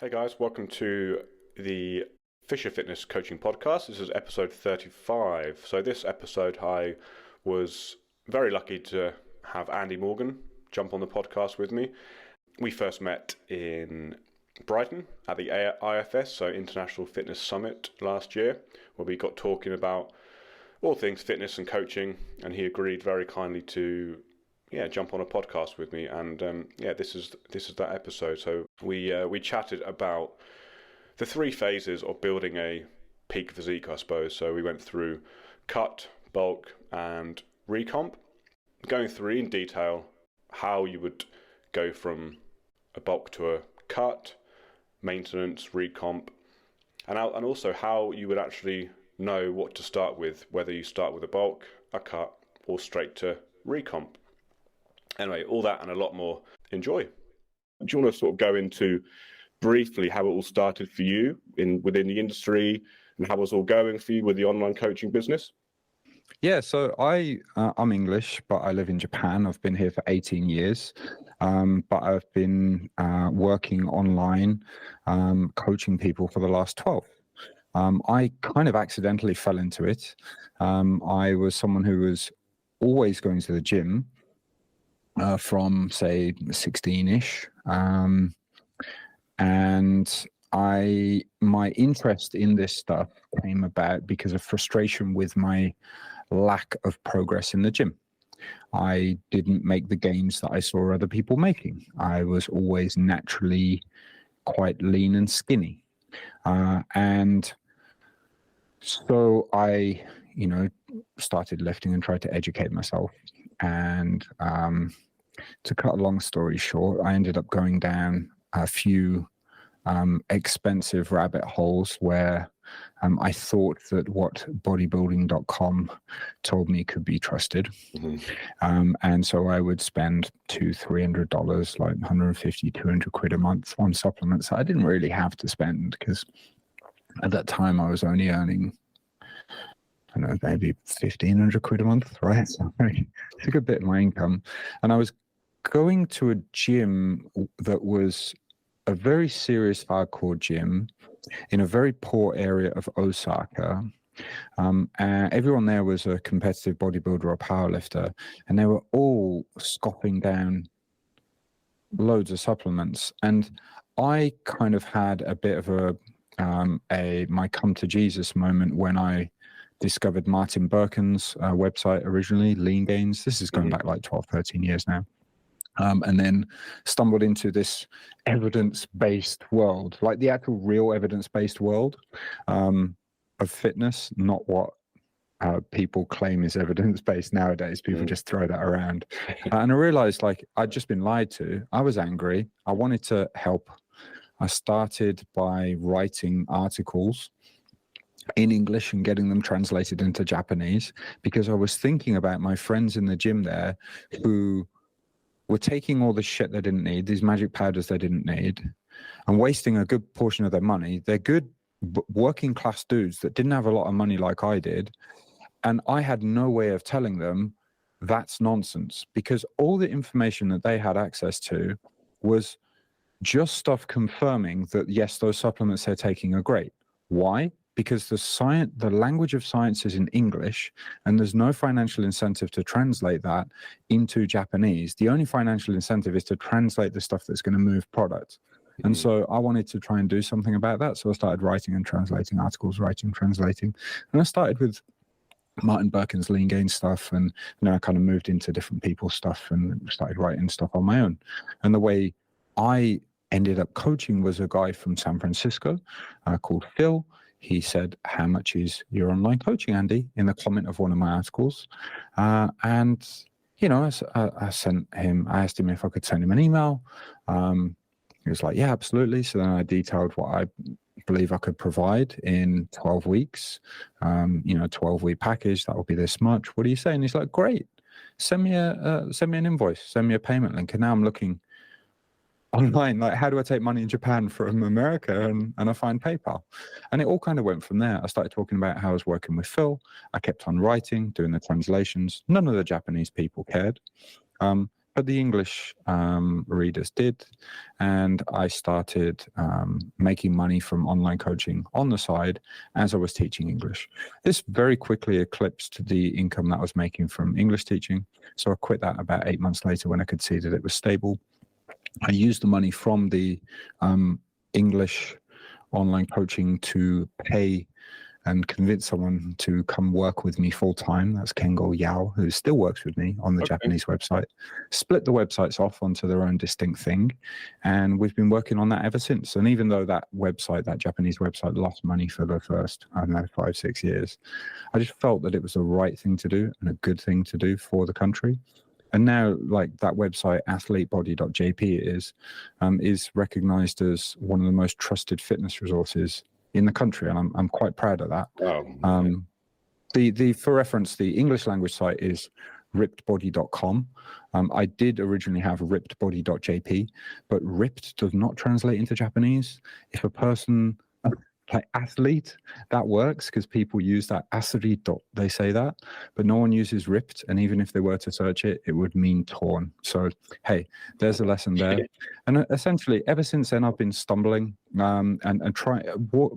Hey guys, welcome to the Fisher Fitness Coaching Podcast. This is episode 35. So this episode I was very lucky to have Andy Morgan jump on the podcast with me. We first met in Brighton at the IFS, so International Fitness Summit last year, where we got talking about all things fitness and coaching, and he agreed very kindly to jump on a podcast with me, and this is that episode. So we chatted about the three phases of building a peak physique, I suppose. So we went through cut, bulk, and recomp, going through in detail how you would go from a bulk to a cut, maintenance, recomp, and also how you would actually know what to start with, whether you start with a bulk, a cut, or straight to recomp. Anyway, all that and a lot more. Enjoy. Do you want to sort of go into briefly how it all started for you within the industry and how it was all going for you with the online coaching business? Yeah, so I'm English, but I live in Japan. I've been here for 18 years, but I've been working online, coaching people for the last 12. I kind of accidentally fell into it. I was someone who was always going to the gym, from say 16-ish, and my interest in this stuff came about because of frustration with my lack of progress in the gym. I didn't make the gains that I saw other people making. I was always naturally quite lean and skinny, and so I started lifting and tried to educate myself. And to cut a long story short, I ended up going down a few expensive rabbit holes where I thought that what bodybuilding.com told me could be trusted. Mm-hmm. And so I would spend $200-$300, like 150, 200 quid a month on supplements that I didn't really have to spend, because at that time I was only earning, I don't know, maybe 1,500 quid a month, right? So it's a good bit of my income. And I was going to a gym that was a very serious hardcore gym in a very poor area of Osaka. And everyone there was a competitive bodybuilder or powerlifter, and they were all scoffing down loads of supplements. And I kind of had a bit of my come to Jesus moment when I discovered Martin Birkin's website originally, Lean Gains. This is going back like 12, 13 years now. And then stumbled into this evidence-based world, like the actual real evidence-based world of fitness, not what people claim is evidence-based nowadays. People just throw that around. And I realized, like, I'd just been lied to. I was angry. I wanted to help. I started by writing articles in English and getting them translated into Japanese, because I was thinking about my friends in the gym there who were taking all the shit they didn't need, these magic powders they didn't need, and wasting a good portion of their money. They're good working class dudes that didn't have a lot of money like I did. And I had no way of telling them that's nonsense, because all the information that they had access to was just stuff confirming that, yes, those supplements they're taking are great. Why? Because the language of science is in English, and there's no financial incentive to translate that into Japanese. The only financial incentive is to translate the stuff that's going to move product. Mm-hmm. And so I wanted to try and do something about that. So I started writing and translating articles, translating. And I started with Martin Birkin's Lean Gain stuff, and I kind of moved into different people's stuff and started writing stuff on my own. And the way I ended up coaching was a guy from San Francisco called Phil. He said, "How much is your online coaching, Andy?" in the comment of one of my articles. I asked him if I could send him an email. He was like, "Yeah, absolutely." So then I detailed what I believe I could provide in 12 weeks, 12-week package. That will be this much. What do you say? And he's like, "Great. Send me an invoice, send me a payment link." And now I'm looking online, like, how do I take money in Japan from America? And I find PayPal. And it all kind of went from there. I started talking about how I was working with Phil. I kept on writing, doing the translations. None of the Japanese people cared. but the English readers did, and I started making money from online coaching on the side as I was teaching English. This very quickly eclipsed the income that I was making from English teaching, so I quit that about 8 months later when I could see that it was stable. I used the money from the English online coaching to pay and convince someone to come work with me full time. That's Kengo Yao, who still works with me on the Japanese website. Split the websites off onto their own distinct thing. And we've been working on that ever since. And even though that website, that Japanese website, lost money for the first, I don't know, 5-6 years, I just felt that it was the right thing to do and a good thing to do for the country. And now, like that website, athletebody.jp is recognized as one of the most trusted fitness resources in the country, and I'm quite proud of that. Wow. The for reference, the English language site is rippedbody.com. I did originally have rippedbody.jp, but ripped does not translate into Japanese. If a person like athlete, that works because people use that athlete, they say that, but no one uses ripped, and even if they were to search it, it would mean torn. So hey, there's a lesson there. And essentially ever since then I've been stumbling and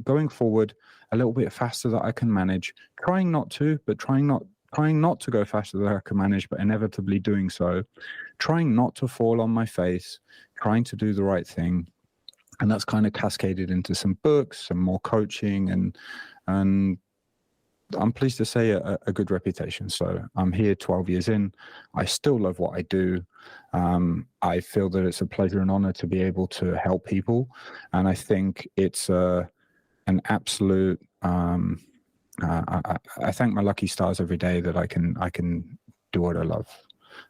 going forward a little bit faster that I can manage, trying not to go faster than I can manage, but inevitably doing so, trying not to fall on my face, trying to do the right thing. And that's kind of cascaded into some books, some more coaching, and I'm pleased to say a good reputation. So I'm here 12 years in. I still love what I do. I feel that it's a pleasure and honor to be able to help people. And I think it's an absolute, I thank my lucky stars every day that I can do what I love.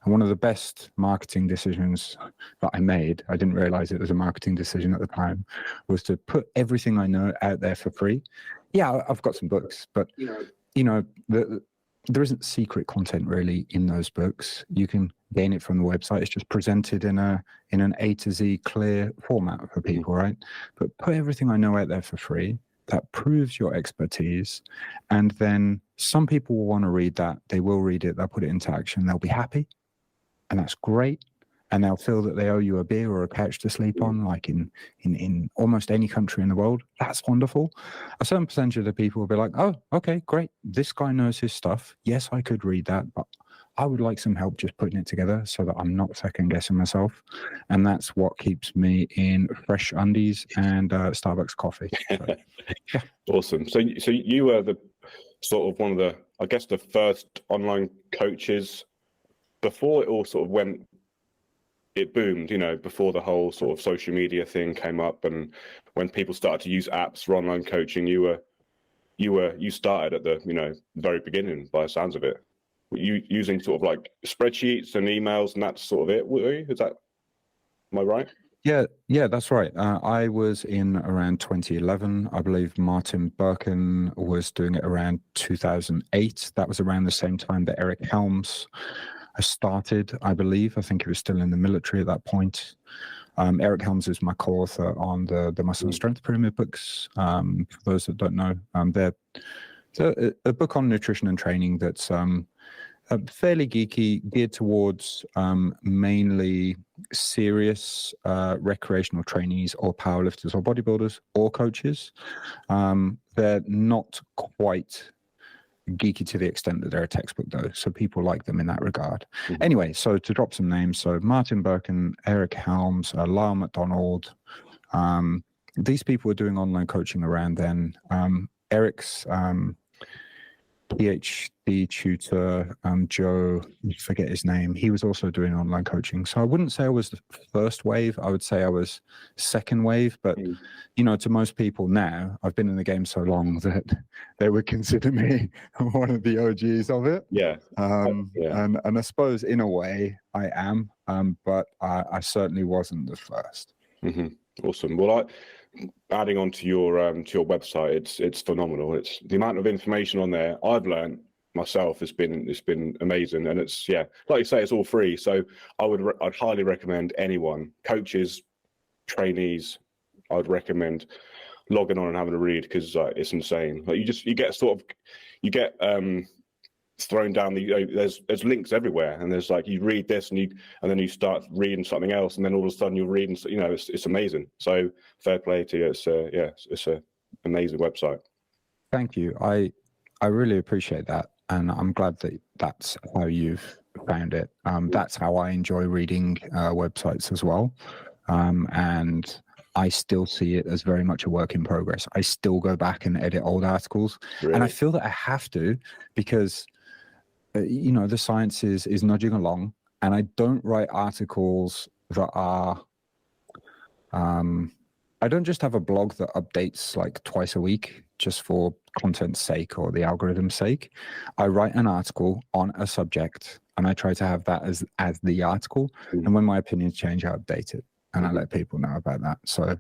And one of the best marketing decisions that I made, I didn't realize it was a marketing decision at the time, was to put everything I know out there for free. Yeah, I've got some books, but there isn't secret content really in those books. You can gain it from the website. It's just presented in an A to Z clear format for people, right? But put everything I know out there for free. That proves your expertise. And then some people will want to read that. They will read it. They'll put it into action. They'll be happy. And that's great. And they'll feel that they owe you a beer or a couch to sleep on, like in almost any country in the world. That's wonderful. A certain percentage of the people will be like, oh, okay, great. This guy knows his stuff. Yes, I could read that, but I would like some help just putting it together so that I'm not second guessing myself. And that's what keeps me in fresh undies and Starbucks coffee. So, yeah. Awesome. So you were the sort of one of the, I guess, the first online coaches before it all sort of it boomed, before the whole sort of social media thing came up, and when people started to use apps for online coaching, you started at the very beginning by the sounds of it. Were you using sort of like spreadsheets and emails and that's sort of it? Were you? Am I right? Yeah, that's right. I was in around 2011. I believe Martin Birkin was doing it around 2008. That was around the same time that Eric Helms started, I believe. I think he was still in the military at that point. Eric Helms is my co-author on the Muscle and Strength Pyramid books. For those that don't know, they're a book on nutrition and training that's fairly geeky, geared towards mainly serious recreational trainees or powerlifters or bodybuilders or coaches. They're not quite geeky to the extent that they're a textbook though, so people like them in that regard. Anyway, so to drop some names, so Martin Birkin, Eric Helms, Lyle McDonald, these people were doing online coaching around then. Eric's PhD tutor, Joe, I forget his name, he was also doing online coaching. So I wouldn't say I was the first wave, I would say I was second wave, but to most people now, I've been in the game so long that they would consider me one of the OGs of it. Yeah. And I suppose in a way I am, but I certainly wasn't the first. Awesome. Well, adding on to your website, it's phenomenal. It's the amount of information on there I've learned myself it's been amazing, and it's like you say, it's all free. So I'd highly recommend anyone, coaches, trainees, I'd recommend logging on and having a read, because it's insane. Like you get thrown down there's links everywhere, and there's like you read this and then you start reading something else, and then all of a sudden you're reading, it's amazing. So fair play to you. It's a amazing website. Thank you. I really appreciate that, and I'm glad that that's how you've found it. That's how I enjoy reading websites as well, and I still see it as very much a work in progress. I still go back and edit old articles, and I feel that I have to, because the science is nudging along, and I don't write articles that are I don't just have a blog that updates like twice a week just for content's sake or the algorithm's sake. I write an article on a subject, and I try to have that as the article. And when my opinions change, I update it, and I let people know about that. So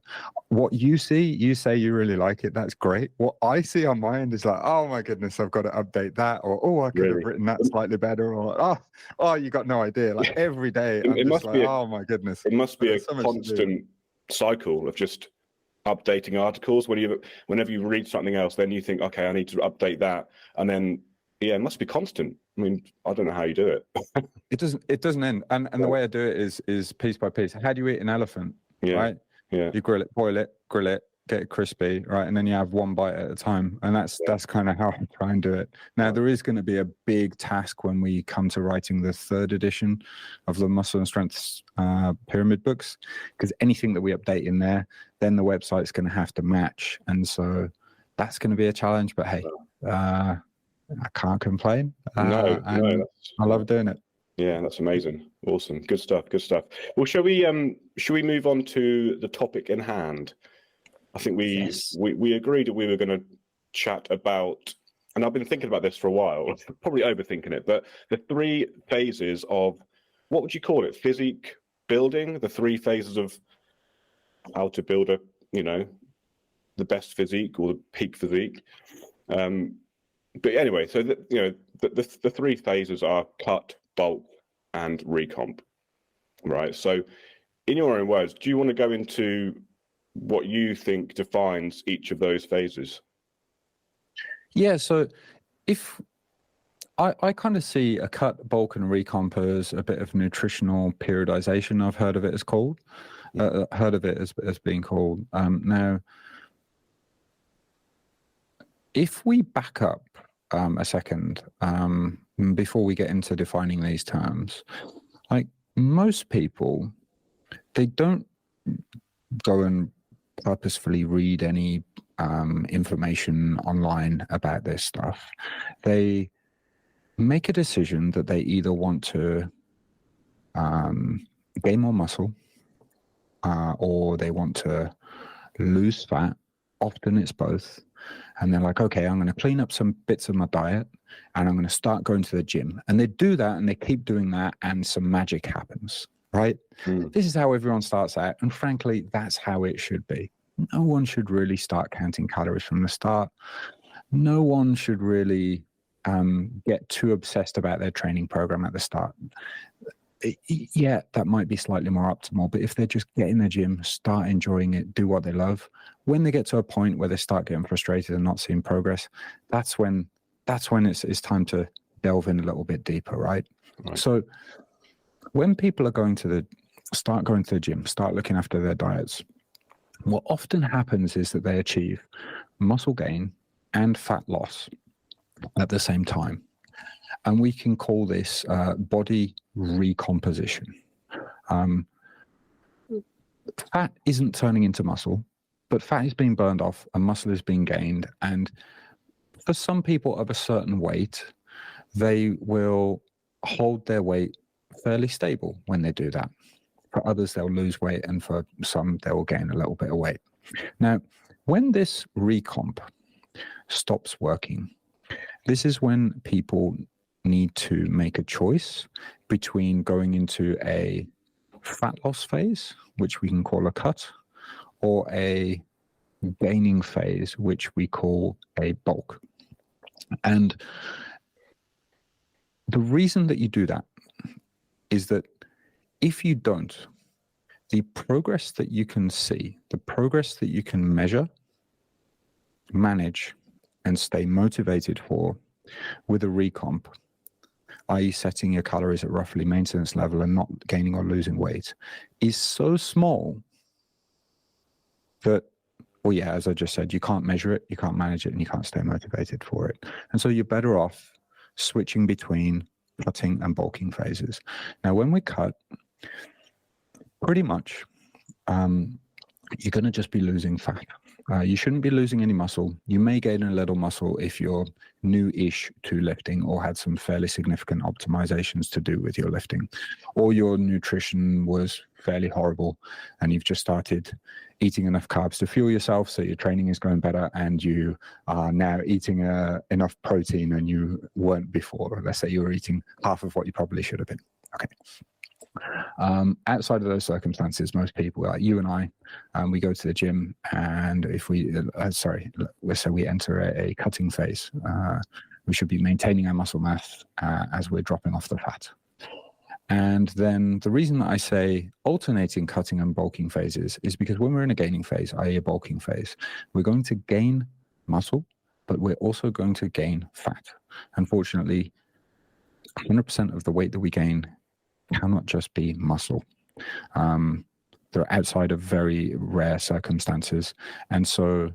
what you see, you say you really like it. That's great. What I see on my end is like, oh my goodness, I've got to update that, or oh, I could have written that slightly better, or oh, you got no idea. Like every day, I'm just like, oh my goodness. It must be a constant cycle of just updating articles. Whenever you read something else, then you think, okay, I need to update that, and then it must be constant. I mean, I don't know how you do it. It doesn't end. And the way I do it is piece by piece. How do you eat an elephant? Right? Yeah. You grill it, get it crispy, right? And then you have one bite at a time. And that's kind of how I try and do it. Now, there is going to be a big task when we come to writing the 3rd edition of the Muscle and Strength Pyramid books, because anything that we update in there, then the website's going to have to match. And so that's going to be a challenge. But hey, I can't complain. I love doing it. Yeah, that's amazing. Awesome. Good stuff. Well, shall we move on to the topic in hand? I think we agreed that we were going to chat about, and I've been thinking about this for a while, probably overthinking it, but the 3 phases of, what would you call it? Physique building, the 3 phases of how to build the best physique or the peak physique. But anyway, so the 3 phases are cut, bulk, and recomp, right? So in your own words, do you want to go into what you think defines each of those phases? Yeah, so if I kind of see a cut, bulk, and recomp as a bit of nutritional periodization. I've heard of it as called, as being called. Now, if we back up a second, before we get into defining these terms, like most people, they don't go and purposefully read any information online about this stuff. They make a decision that they either want to gain more muscle or they want to lose fat. Often it's both. And they're like, okay, I'm going to clean up some bits of my diet and I'm going to start going to the gym. And they do that and they keep doing that and some magic happens, right? This is how everyone starts out. And frankly, that's how it should be. No one should really start counting calories from the start. No one should really get too obsessed about their training program at the start. Yeah, that might be slightly more optimal, but if they're just get in the gym, start enjoying it, do what they love, when they get to a point where they start getting frustrated and not seeing progress, that's when it's time to delve in a little bit deeper, right? So when people are start going to the gym, start looking after their diets, what often happens is that they achieve muscle gain and fat loss at the same time. And we can call this body recomposition. Fat isn't turning into muscle, but fat is being burned off and muscle is being gained. And for some people of a certain weight, they will hold their weight fairly stable when they do that. For others, they'll lose weight, and for some, they will gain a little bit of weight. Now, when this recomp stops working, this is when people need to make a choice between going into a fat loss phase, which we can call a cut, or a gaining phase, which we call a bulk. And the reason that you do that is that if you don't, the progress that you can see, the progress that you can measure, manage, and stay motivated for with a recomp i.e. setting your calories at roughly maintenance level and not gaining or losing weight, is so small that, well, yeah, as I just said, you can't measure it, you can't manage it, and you can't stay motivated for it. And so you're better off switching between cutting and bulking phases. Now, when we cut, pretty much, you're going to just be losing fat. You shouldn't be losing any muscle. You may gain a little muscle if you're new-ish to lifting or had some fairly significant optimizations to do with your lifting, or your nutrition was fairly horrible and you've just started eating enough carbs to fuel yourself, so your training is going better, and you are now eating enough protein and you weren't before. Let's say you were eating half of what you probably should have been. Okay. Outside of those circumstances, most people, like you and I, we go to the gym, and if we, let's say we enter a cutting phase, we should be maintaining our muscle mass as we're dropping off the fat. And then the reason that I say alternating cutting and bulking phases is because when we're in a gaining phase, i.e. a bulking phase, we're going to gain muscle, but we're also going to gain fat. Unfortunately, 100% of the weight that we gain cannot just be muscle. They're outside of very rare circumstances. And so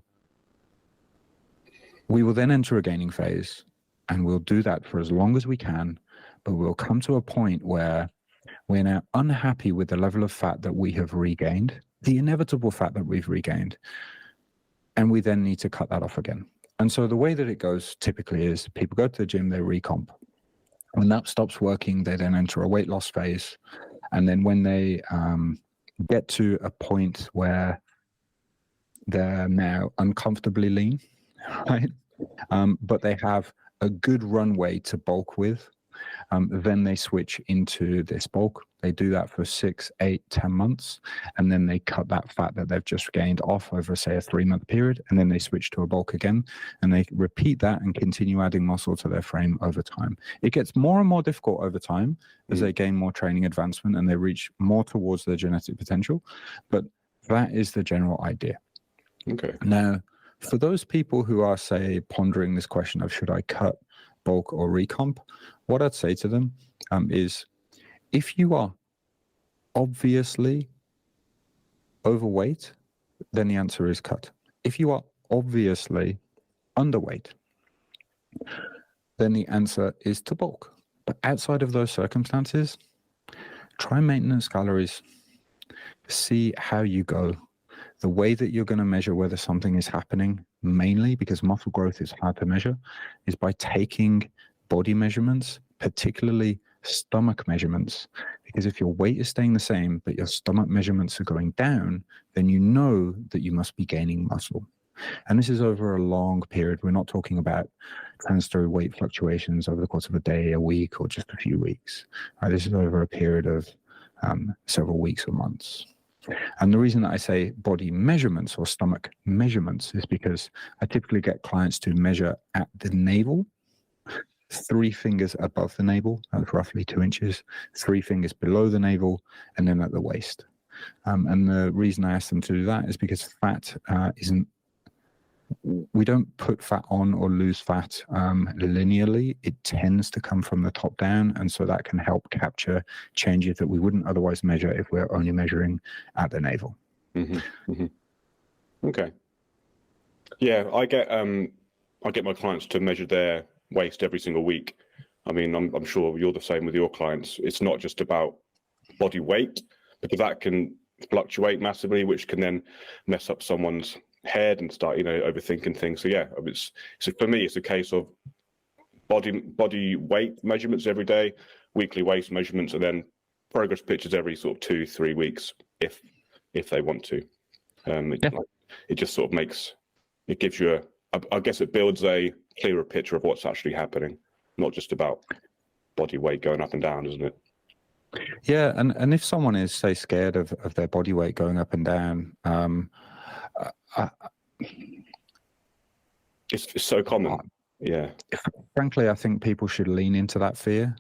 we will then enter a gaining phase, and we'll do that for as long as we can, but we'll come to a point where we're now unhappy with the level of fat that we have regained, the inevitable fat that we've regained, and we then need to cut that off again. And so the way that it goes typically is people go to the gym, they recomp. When that stops working, they then enter a weight loss phase. And then when they get to a point where they're now uncomfortably lean, right? But they have a good runway to bulk with, then they switch into this bulk. They do that for 6, 8, 10 months, and then they cut that fat that they've just gained off over, say, a 3-month period, and then they switch to a bulk again, and they repeat that and continue adding muscle to their frame over time. It gets more and more difficult over time as they gain more training advancement and they reach more towards their genetic potential, but that is the general idea. Okay. Now, for those people who are, say, pondering this question of should I cut, bulk, or recomp, what I'd say to them is, if you are obviously overweight, then the answer is cut. If you are obviously underweight, then the answer is to bulk. But outside of those circumstances, try maintenance calories, see how you go. The way that you're going to measure whether something is happening, mainly because muscle growth is hard to measure, is by taking body measurements, particularly stomach measurements. Because if your weight is staying the same, but your stomach measurements are going down, then you know that you must be gaining muscle. And this is over a long period. We're not talking about transitory weight fluctuations over the course of a day, a week, or just a few weeks. This is over a period of several weeks or months. And the reason that I say body measurements or stomach measurements is because I typically get clients to measure at the navel, 3 fingers above the navel, that's roughly 2 inches, 3 fingers below the navel, and then at the waist. And the reason I ask them to do that is because fat we don't put fat on or lose fat linearly. It tends to come from the top down, and so that can help capture changes that we wouldn't otherwise measure if we're only measuring at the navel. Mm-hmm. Mm-hmm. Okay. Yeah, I get my clients to measure their waist every single week. I mean, I'm sure you're the same with your clients. It's not just about body weight, because that can fluctuate massively, which can then mess up someone's head and start, overthinking things. So yeah, so for me, it's a case of body weight measurements every day, weekly waist measurements, and then progress pictures every sort of 2-3 weeks, if they want to. It just sort of it gives you I guess it builds a clearer picture of what's actually happening, not just about body weight going up and down, isn't it? Yeah, and if someone is, say, scared of their body weight going up and down, it's so common. Yeah. Frankly, I think people should lean into that fear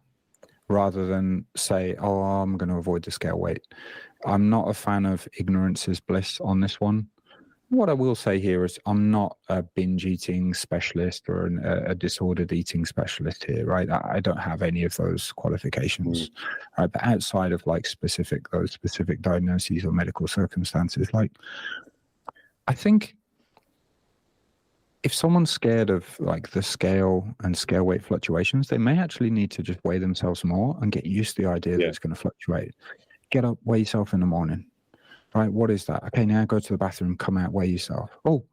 rather than say, oh, I'm going to avoid the scale weight. I'm not a fan of ignorance is bliss on this one. What I will say here is I'm not a binge eating specialist or a disordered eating specialist here, right? I don't have any of those qualifications, right? But outside of like those specific diagnoses or medical circumstances, like I think if someone's scared of like the scale and scale weight fluctuations, they may actually need to just weigh themselves more and get used to the idea that it's going to fluctuate. Get up, weigh yourself in the morning. Right, what is that? Okay, now go to the bathroom, come out, weigh yourself. Oh,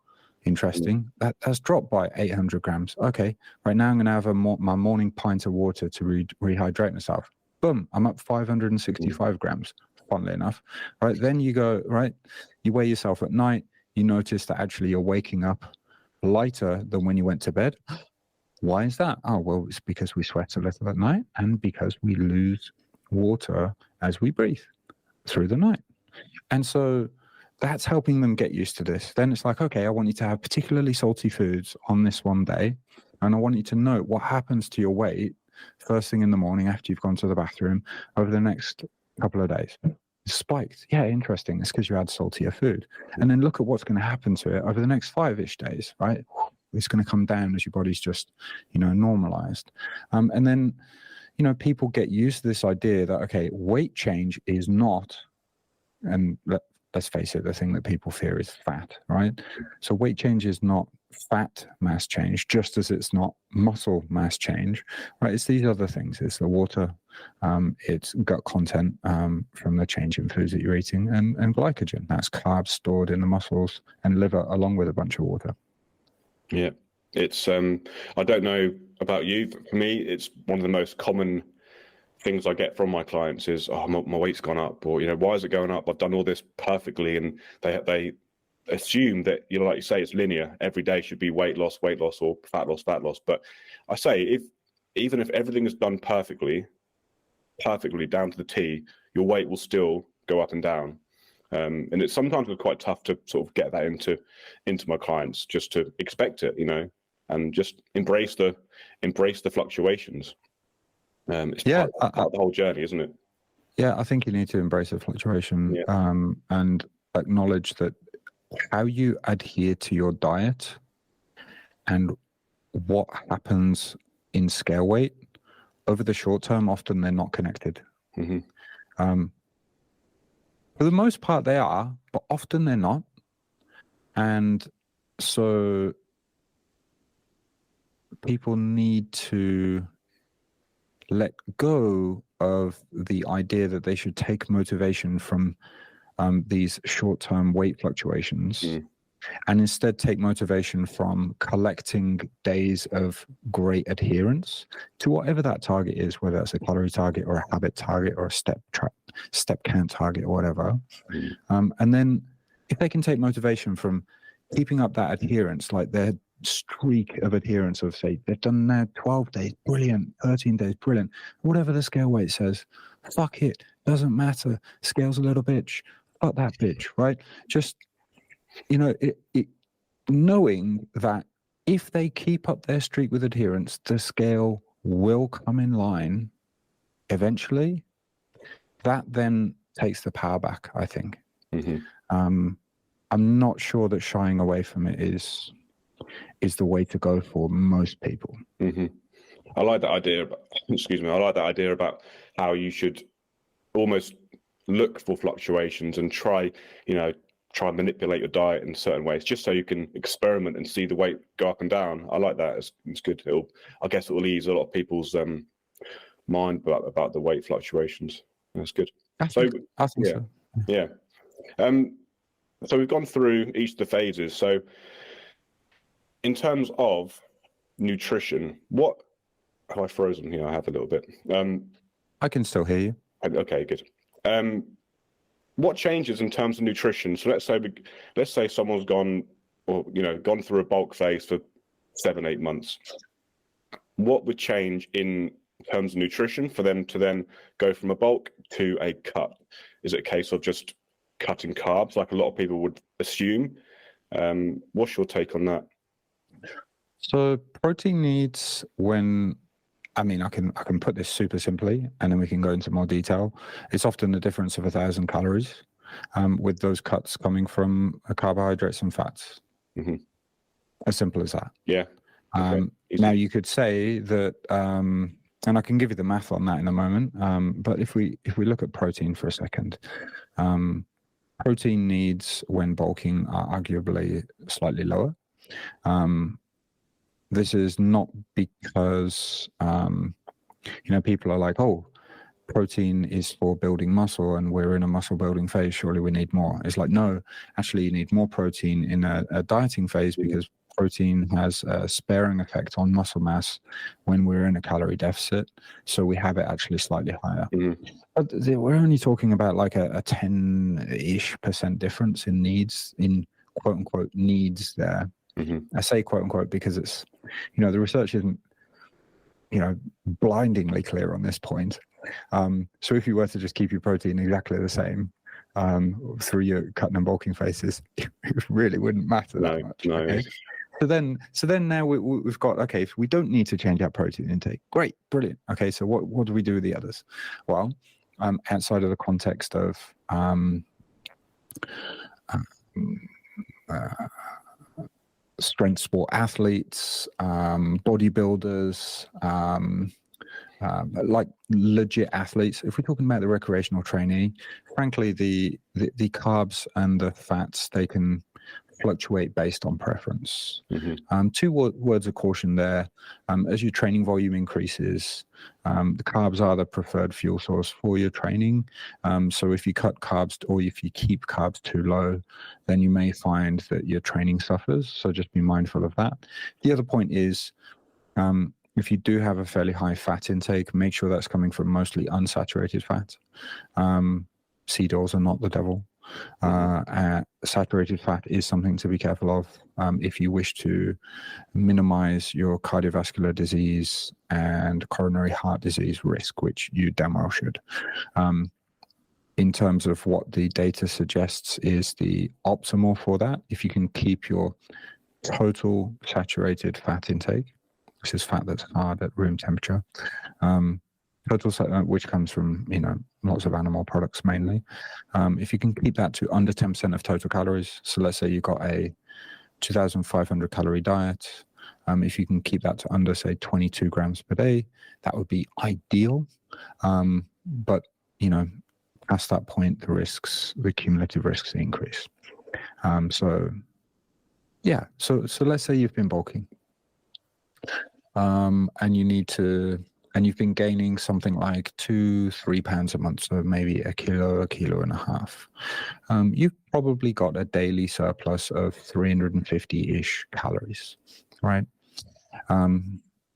interesting. That's dropped by 800 grams. Okay, right now I'm going to have my morning pint of water to rehydrate myself. Boom, I'm up 565 grams, funnily enough. Right, then you go, right, you weigh yourself at night, you notice that actually you're waking up lighter than when you went to bed. Why is that? Oh, well, it's because we sweat a little at night and because we lose water as we breathe through the night. And so that's helping them get used to this. Then it's like, okay, I want you to have particularly salty foods on this one day. And I want you to note what happens to your weight first thing in the morning after you've gone to the bathroom over the next couple of days. It's spiked. Yeah, interesting. It's because you had saltier food. And then look at what's going to happen to it over the next 5-ish days, right? It's going to come down as your body's just, normalized. And then, people get used to this idea that, okay, weight change is not, and let's face it, the thing that people fear is fat, right? So weight change is not fat mass change, just as it's not muscle mass change, right? It's these other things. It's the water, it's gut content from the change in foods that you're eating, and glycogen. That's carbs stored in the muscles and liver, along with a bunch of water. Yeah, it's I don't know about you, but for me, it's one of the most common things I get from my clients is, oh, my weight's gone up, or why is it going up? I've done all this perfectly, and they assume that like you say, it's linear. Every day should be weight loss, or fat loss. But I say, even if everything is done perfectly down to the T, your weight will still go up and down. And it's sometimes quite tough to sort of get that into my clients, just to expect it, and just embrace the fluctuations. It's part of the whole journey, isn't it? Yeah, I think you need to embrace the fluctuation and acknowledge that how you adhere to your diet and what happens in scale weight over the short term, often they're not connected. For the most part, they are, but often they're not. And so people need to let go of the idea that they should take motivation from these short-term weight fluctuations and instead take motivation from collecting days of great adherence to whatever that target is, whether that's a calorie target or a habit target or a step count target or whatever. And then if they can take motivation from keeping up that adherence, like their streak of adherence of, say, they've done now 12 days, brilliant, 13 days, brilliant, whatever the scale weight says, fuck it, doesn't matter, scale's a little bitch, fuck that bitch, right? Just, knowing that if they keep up their streak with adherence, the scale will come in line eventually. That then takes the power back, I think. I'm not sure that shying away from it is the way to go for most people. I like that idea. I like that idea about how you should almost look for fluctuations and try and manipulate your diet in certain ways, just so you can experiment and see the weight go up and down. I like that. It's good. I guess it will ease a lot of people's mind about the weight fluctuations. That's good. I think so. Yeah. So we've gone through each of the phases. So in terms of nutrition, what have I frozen here? I have a little bit. I can still hear you. Okay, good. What changes in terms of nutrition? So let's say someone's gone through a bulk phase for 7-8 months. What would change in terms of nutrition for them to then go from a bulk to a cut? Is it a case of just cutting carbs, like a lot of people would assume? What's your take on that? So protein needs, I can put this super simply and then we can go into more detail. It's often the difference of 1,000 calories. with those cuts coming from carbohydrates and fats. Mm-hmm. As simple as that. Yeah. Okay. Now you could say that, and I can give you the math on that in a moment. But if we look at protein for a second, protein needs when bulking are arguably slightly lower. This is not because people are like, oh, protein is for building muscle and we're in a muscle building phase, surely we need more. It's like, no, actually you need more protein in a dieting phase because protein has a sparing effect on muscle mass when we're in a calorie deficit, so we have it actually slightly higher. But we're only talking about like a 10-ish% difference in needs, in quote unquote needs there. I say quote unquote because it's, the research isn't blindingly clear on this point. So if you were to just keep your protein exactly the same through your cutting and bulking phases, it really wouldn't matter that much. No. Okay? So then now we've got, okay, if we don't need to change our protein intake, great, brilliant. Okay, so what do we do with the others? Well, outside of the context of strength sport athletes, bodybuilders, like legit athletes, if we're talking about the recreational trainee, frankly, the carbs and the fats, they can fluctuate based on preference. Two words of caution there. As your training volume increases, the carbs are the preferred fuel source for your training. So if you cut carbs or if you keep carbs too low, then you may find that your training suffers. So just be mindful of that. The other point is, if you do have a fairly high fat intake, make sure that's coming from mostly unsaturated fat. Seed oils are not the devil. Saturated fat is something to be careful of if you wish to minimize your cardiovascular disease and coronary heart disease risk, which you damn well should. In terms of what the data suggests is the optimal for that, if you can keep your total saturated fat intake, this is fat that's hard at room temperature, which comes from lots of animal products mainly. If you can keep that to under 10% of total calories, so let's say you've got a 2,500 calorie diet, if you can keep that to under, say, 22 grams per day, that would be ideal. But past that point, the cumulative risks increase. So let's say you've been bulking, and you've been gaining something like 2-3 pounds a month, so maybe a kilo and a half. You've probably got a daily surplus of 350-ish calories, right?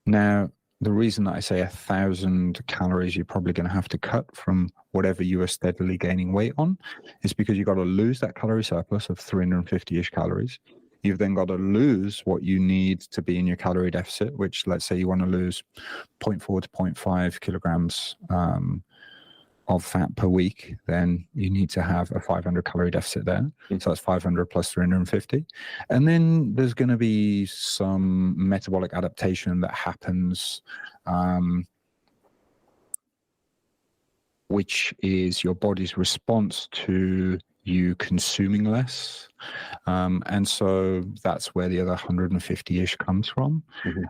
Now, the reason that I say 1,000 calories you're probably going to have to cut from whatever you are steadily gaining weight on is because you've got to lose that calorie surplus of 350-ish calories. You've then got to lose what you need to be in your calorie deficit, which, let's say you want to lose 0.4 to 0.5 kilograms of fat per week, then you need to have a 500 calorie deficit there. So that's 500 plus 350. And then there's going to be some metabolic adaptation that happens, which is your body's response to you consuming less. And so that's where the other 150-ish comes from.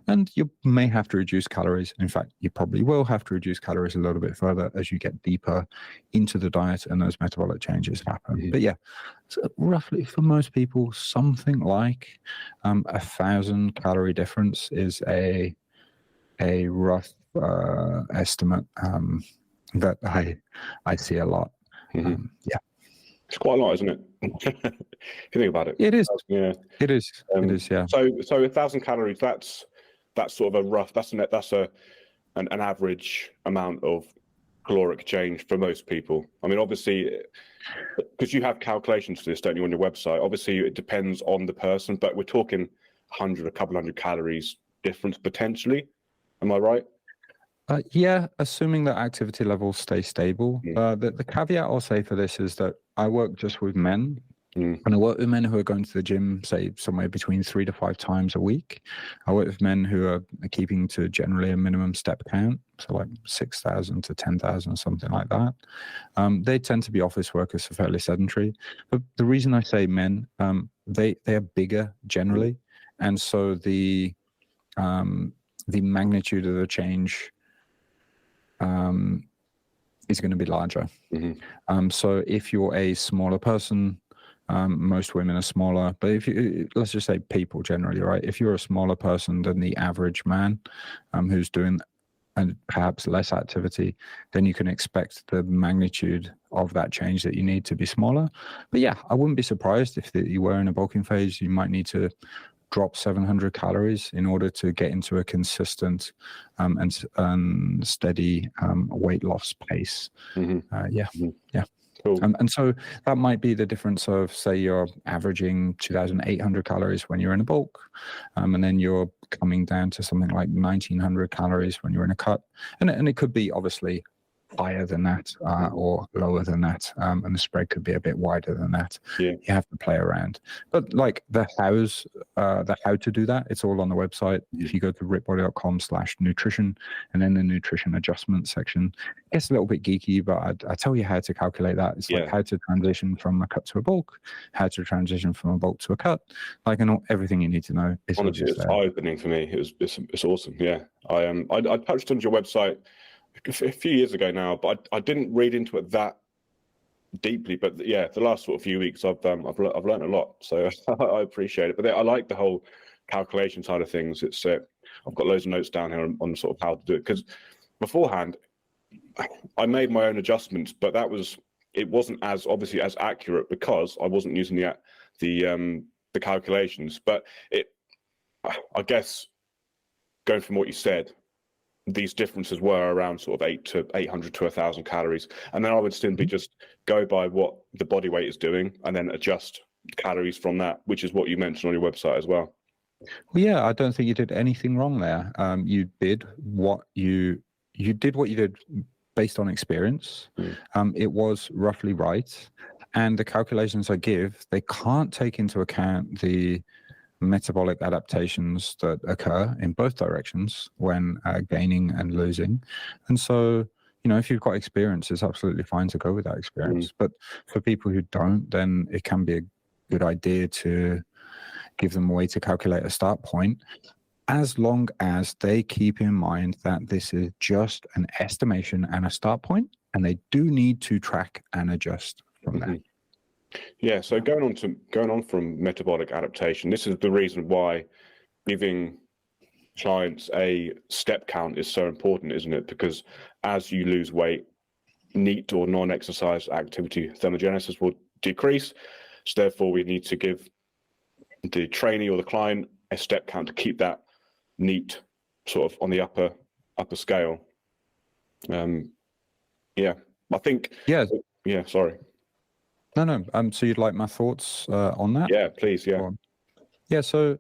And you may have to reduce calories. In fact, you probably will have to reduce calories a little bit further as you get deeper into the diet and those metabolic changes happen. But yeah, so roughly for most people, something like 1,000 calorie difference is a rough estimate that I see a lot. Yeah. It's quite a lot, isn't it? If you think about it. It is. Yeah. It is. It is. Yeah. So 1,000 calories. That's sort of a rough. That's an average amount of caloric change for most people. I mean, obviously, because you have calculations for this, don't you, on your website? Obviously, it depends on the person, but we're talking a couple hundred calories difference potentially. Am I right? Yeah, assuming that activity levels stay stable. The caveat I'll say for this is that I work just with men. Mm. And I work with men who are going to the gym, say, somewhere between 3 to 5 times a week. I work with men who are keeping to generally a minimum step count, so like 6,000 to 10,000, something like that. They tend to be office workers, so fairly sedentary. But the reason I say men, they are bigger generally, and so the magnitude of the change is going to be larger. Mm-hmm. So if you're a smaller person, most women are smaller, but if you, let's just say people generally, right? If you're a smaller person than the average man, who's doing and perhaps less activity, then you can expect the magnitude of that change that you need to be smaller. But yeah, I wouldn't be surprised if you were in a bulking phase. You might need to drop 700 calories in order to get into a consistent and steady weight loss pace. Mm-hmm. Yeah. Cool. And so that might be the difference of, say, you're averaging 2,800 calories when you're in a bulk, and then you're coming down to something like 1,900 calories when you're in a cut. And it could be obviously higher than that or lower than that, and the spread could be a bit wider than that. Yeah. You have to play around. But like the how to do that, it's all on the website. If you go to rickbody.com/nutrition and then the nutrition adjustment section, it gets a little bit geeky, but I tell you how to calculate that. It's like how to transition from a cut to a bulk, how to transition from a bulk to a cut, like, and everything you need to know. Honestly, it's eye-opening for me. It's awesome. Yeah, I touched on your website a few years ago now, but I didn't read into it that deeply. But yeah, the last sort of few weeks, I've learned a lot, so I appreciate it. But I like the whole calculation side of things. It's I've got loads of notes down here on sort of how to do it, because beforehand I made my own adjustments, but it wasn't as obviously as accurate because I wasn't using the calculations. But I guess going from what you said, these differences were around sort of 800 to 1,000 calories, and then I would simply just go by what the body weight is doing and then adjust calories from that, which is what you mentioned on your website as well. Well, yeah, I don't think you did anything wrong there. You did what you did based on experience. It was roughly right, and the calculations I give, they can't take into account the metabolic adaptations that occur in both directions when gaining and losing. And so, if you've got experience, it's absolutely fine to go with that experience. But for people who don't, then it can be a good idea to give them a way to calculate a start point, as long as they keep in mind that this is just an estimation and a start point, and they do need to track and adjust from there. Yeah, so going on from metabolic adaptation, this is the reason why giving clients a step count is so important, isn't it? Because as you lose weight, NEAT or non-exercise activity thermogenesis will decrease. So therefore, we need to give the trainee or the client a step count to keep that NEAT sort of on the upper scale. Yeah, I think. Yeah. Sorry. No. So you'd like my thoughts on that? Yeah, please. Yeah. Yeah. So,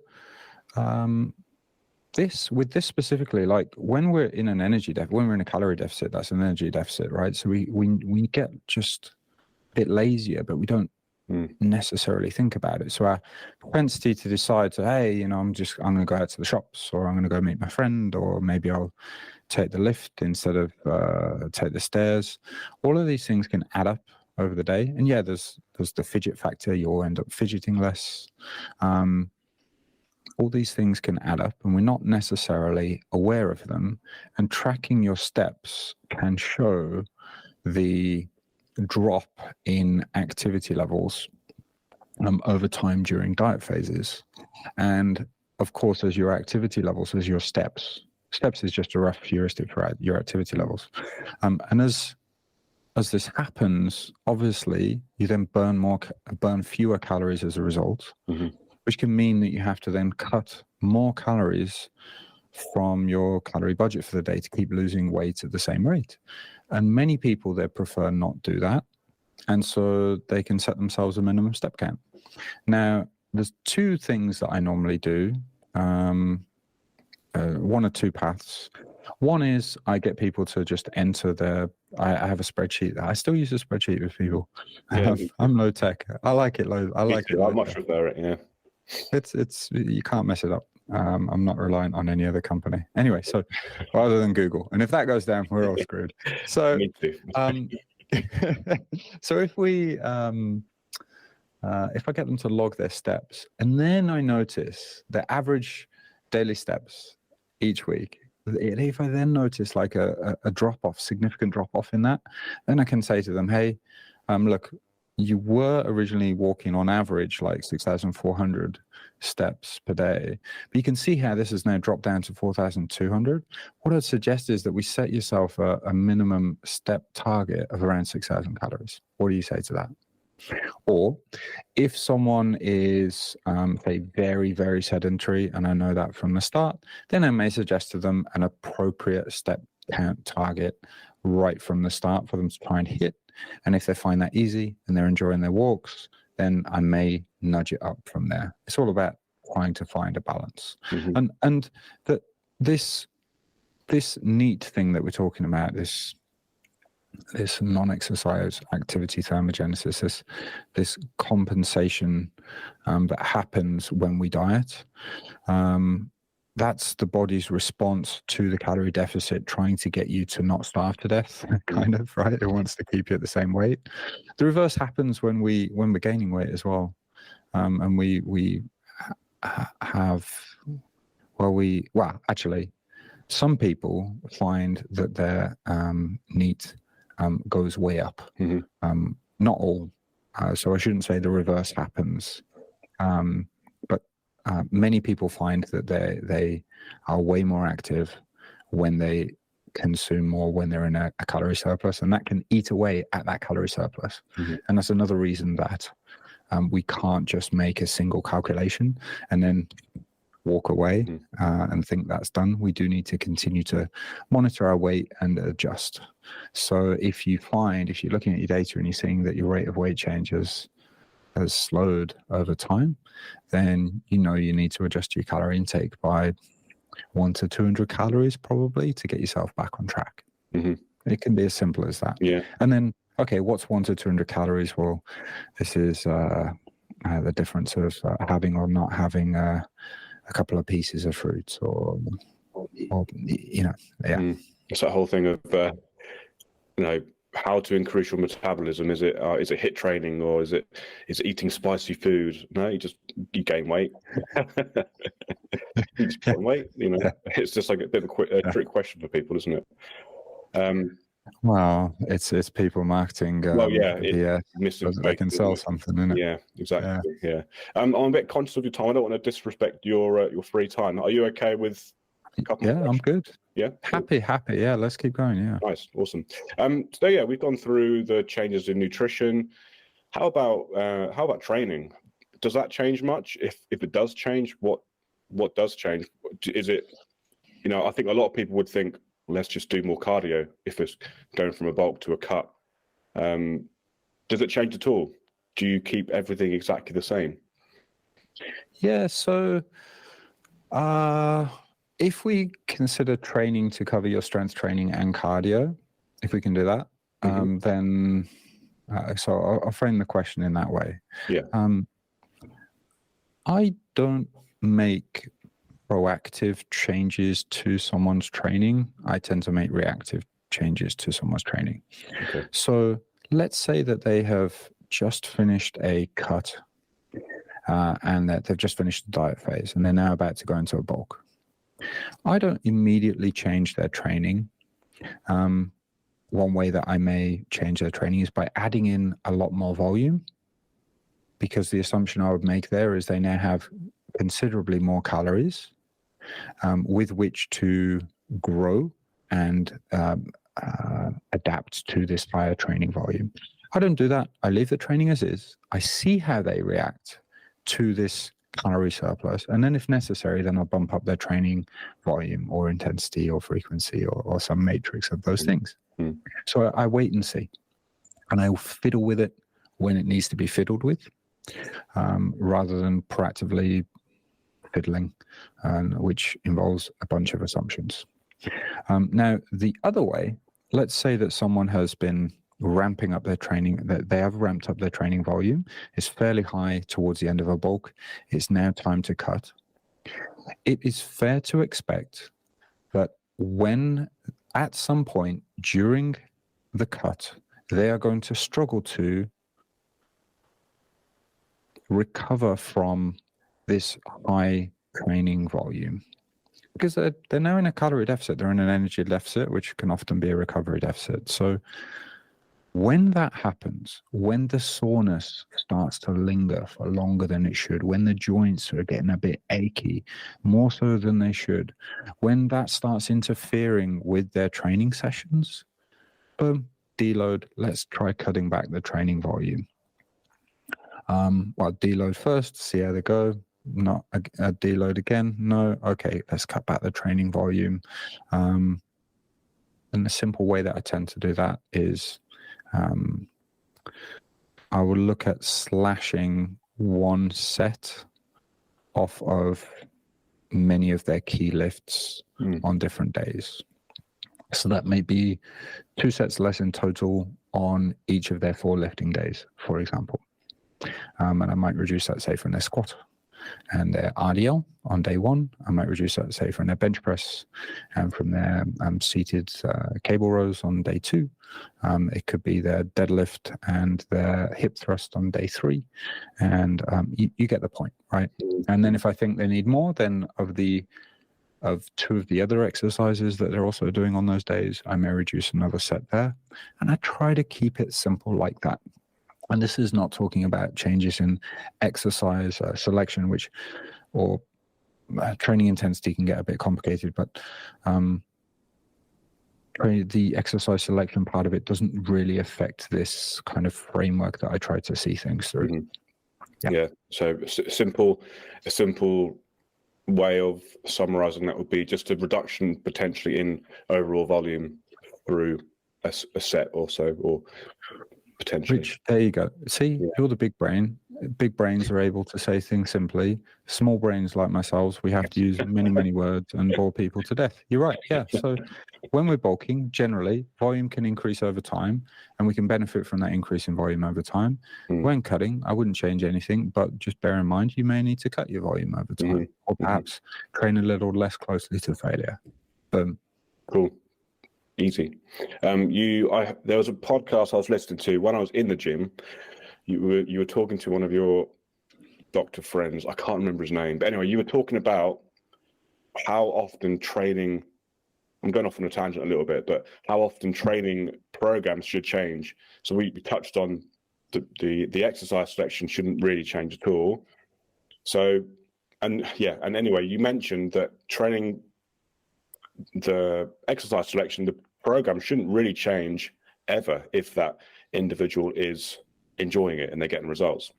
with this specifically, like when we're in an energy deficit, when we're in a calorie deficit, that's an energy deficit, right? So we get just a bit lazier, but we don't necessarily think about it. So our propensity to decide to, hey, I'm going to go out to the shops, or I'm going to go meet my friend, or maybe I'll take the lift instead of take the stairs. All of these things can add up over the day. And yeah, there's the fidget factor. You'll end up fidgeting less. All these things can add up, and we're not necessarily aware of them. And tracking your steps can show the drop in activity levels over time during diet phases. And of course, as your activity levels, as your steps is just a rough heuristic for your activity levels. And as this happens, obviously, you then burn fewer calories as a result, which can mean that you have to then cut more calories from your calorie budget for the day to keep losing weight at the same rate. And many people, they prefer not do that. And so they can set themselves a minimum step count. Now, there's two things that I normally do, one or two paths. One is I get people to just enter I have a spreadsheet. I still use a spreadsheet with people. Yeah, I'm low tech. I like it low. I like it. I much prefer it. Yeah. It's you can't mess it up. I'm not reliant on any other company. Anyway, so rather than Google, and if that goes down, we're all screwed. So, Me too. so if I get them to log their steps, and then I notice the average daily steps each week, if I then notice like a drop off, significant drop off in that, then I can say to them, hey, look, you were originally walking on average like 6,400 steps per day, but you can see how this has now dropped down to 4,200. What I'd suggest is that we set yourself a minimum step target of around 6,000 calories. What do you say to that? Or if someone is, say, very, very sedentary, and I know that from the start, then I may suggest to them an appropriate step count target right from the start for them to try and hit. And if they find that easy and they're enjoying their walks, then I may nudge it up from there. It's all about trying to find a balance. Mm-hmm. And that this neat thing that we're talking about, this non-exercise activity thermogenesis, this compensation that happens when we diet, that's the body's response to the calorie deficit, trying to get you to not starve to death, kind of, right? It wants to keep you at the same weight. The reverse happens when we're gaining weight as well, and we have actually, some people find that their NEAT goes way up. Mm-hmm. Not all, so I shouldn't say the reverse happens, but many people find that they are way more active when they consume more, when they're in a calorie surplus, and that can eat away at that calorie surplus. Mm-hmm. And that's another reason that we can't just make a single calculation and then walk away and think that's done. We do need to continue to monitor our weight and adjust. So if you're looking at your data and you're seeing that your rate of weight changes has slowed over time, then you need to adjust your calorie intake by 100 to 200 calories probably to get yourself back on track. Mm-hmm. It can be as simple as that. Yeah. And then, okay, what's 100 to 200 calories? Well, this is the difference of having or not having a couple of pieces of fruit, or yeah. It's that whole thing of how to increase your metabolism. Is it HIIT training, or is it eating spicy food? No, you gain weight. You just gain weight. It's just like a bit of a trick question for people, isn't it? Well, it's people marketing. Missing so they can sell something, isn't it? Yeah, exactly. Yeah. I'm a bit conscious of your time. I don't want to disrespect your free time. Are you okay with a couple of questions? I'm good. Yeah, happy. Yeah, let's keep going. Yeah, nice, awesome. So yeah, we've gone through the changes in nutrition. How about training? Does that change much? If it does change, what does change? Is it? I think a lot of people would think, let's just do more cardio if it's going from a bulk to a cut. Does it change at all? Do you keep everything exactly the same? Yeah, so if we consider training to cover your strength training and cardio, if we can do that, then so I'll frame the question in that way. Yeah. I don't make proactive changes to someone's training. I tend to make reactive changes to someone's training. Okay. So let's say that they have just finished a cut and that they've just finished the diet phase and they're now about to go into a bulk. I don't immediately change their training. One way that I may change their training is by adding in a lot more volume, because the assumption I would make there is they now have considerably more calories with which to grow and adapt to this higher training volume. I don't do that. I leave the training as is. I see how they react to this calorie surplus, and then if necessary, then I'll bump up their training volume or intensity or frequency or some matrix of those things. So I wait and see, and I will fiddle with it when it needs to be fiddled with, rather than proactively fiddling, which involves a bunch of assumptions. Now, the other way, let's say that someone has been ramping up their training, that they have ramped up their training volume, is fairly high towards the end of a bulk. It's now time to cut. It is fair to expect that when at some point during the cut, they are going to struggle to recover from this high training volume, because they're now in a calorie deficit, they're in an energy deficit, which can often be a recovery deficit. So when that happens, when the soreness starts to linger for longer than it should, when the joints are getting a bit achy, more so than they should, when that starts interfering with their training sessions, boom, deload, let's try cutting back the training volume. Well, deload first, see how they go. Not a deload again. No, okay, let's cut back the training volume. And the simple way that I tend to do that is I will look at slashing one set off of many of their key lifts on different days. So that may be 2 sets less in total on each of their 4 lifting days, for example. And I might reduce that, say, from their squat and their RDL on day 1. I might reduce that, say, from their bench press and from their seated cable rows on day 2. It could be their deadlift and their hip thrust on day 3. And you get the point, right? And then if I think they need more, then of 2 of the other exercises that they're also doing on those days, I may reduce another set there. And I try to keep it simple like that. And this is not talking about changes in exercise selection, or training intensity can get a bit complicated, but the exercise selection part of it doesn't really affect this kind of framework that I try to see things through. Mm-hmm. Yeah. So a simple way of summarizing that would be just a reduction potentially in overall volume through a set or so, or potentially. Which, there you go. See, you're the big brain. Big brains are able to say things simply. Small brains like myself, we have to use many, many words and bore people to death. You're right. Yeah. So when we're bulking, generally, volume can increase over time, and we can benefit from that increase in volume over time. When cutting, I wouldn't change anything, but just bear in mind, you may need to cut your volume over time, or perhaps train a little less closely to failure. Boom. Cool. Easy. There was a podcast I was listening to when I was in the gym. You were talking to one of your doctor friends. I can't remember his name, but anyway, you were talking about how often training. I'm going off on a tangent a little bit, but how often training programs should change. So we touched on the exercise selection shouldn't really change at all. So, and anyway, you mentioned that training, the exercise selection, the program shouldn't really change ever if that individual is enjoying it and they're getting results.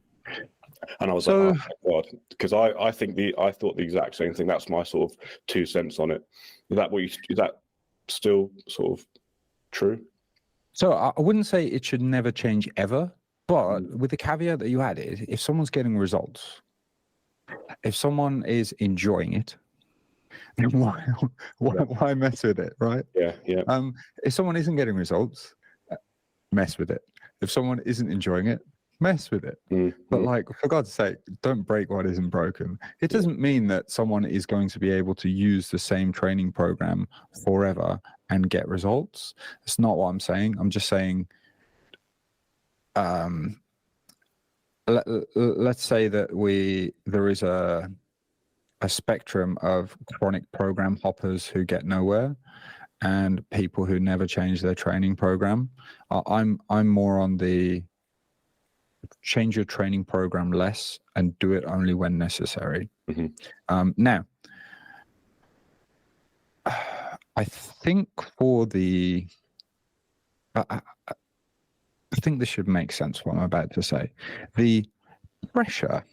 And I was like, oh my God, because I thought the exact same thing. That's my sort of 2 cents on it. Is that still sort of true? So I wouldn't say it should never change ever, but with the caveat that you added, if someone's getting results, if someone is enjoying it, why mess with it, right? Yeah. If someone isn't getting results, mess with it. If someone isn't enjoying it, mess with it. But like, for God's sake, don't break what isn't broken. It doesn't mean that someone is going to be able to use the same training program forever and get results. That's not what I'm saying. I'm just saying, let's say that there is a spectrum of chronic program hoppers who get nowhere, and people who never change their training program. I'm more on the change your training program less and do it only when necessary. Now, I think I think this should make sense what I'm about to say. The pressure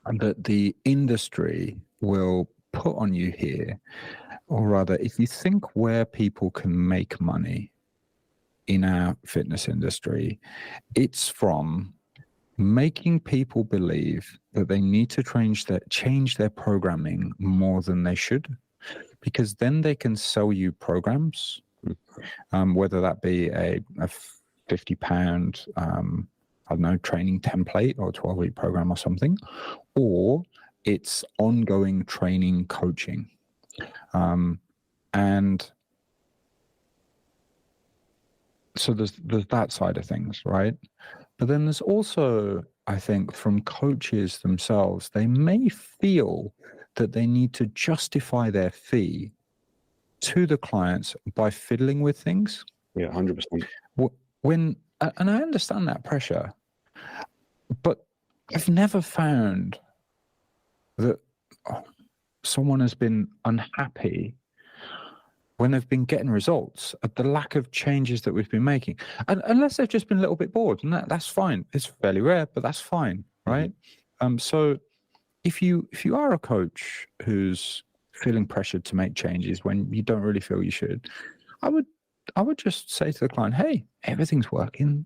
that the industry will put on you here, or rather, if you think where people can make money in our fitness industry, it's from making people believe that they need to change their programming more than they should, because then they can sell you programs, whether that be a £50, I don't know, training template or a 12-week program or something, or it's ongoing training coaching. And so there's that side of things, right? But then there's also, I think, from coaches themselves, they may feel that they need to justify their fee to the clients by fiddling with things. Yeah, 100%. And I understand that pressure, but I've never found that someone has been unhappy when they've been getting results at the lack of changes that we've been making, unless they've just been a little bit bored, and that's fine. It's fairly rare, but that's fine, right? So if you are a coach who's feeling pressured to make changes when you don't really feel you should, I would just say to the client, hey, everything's working.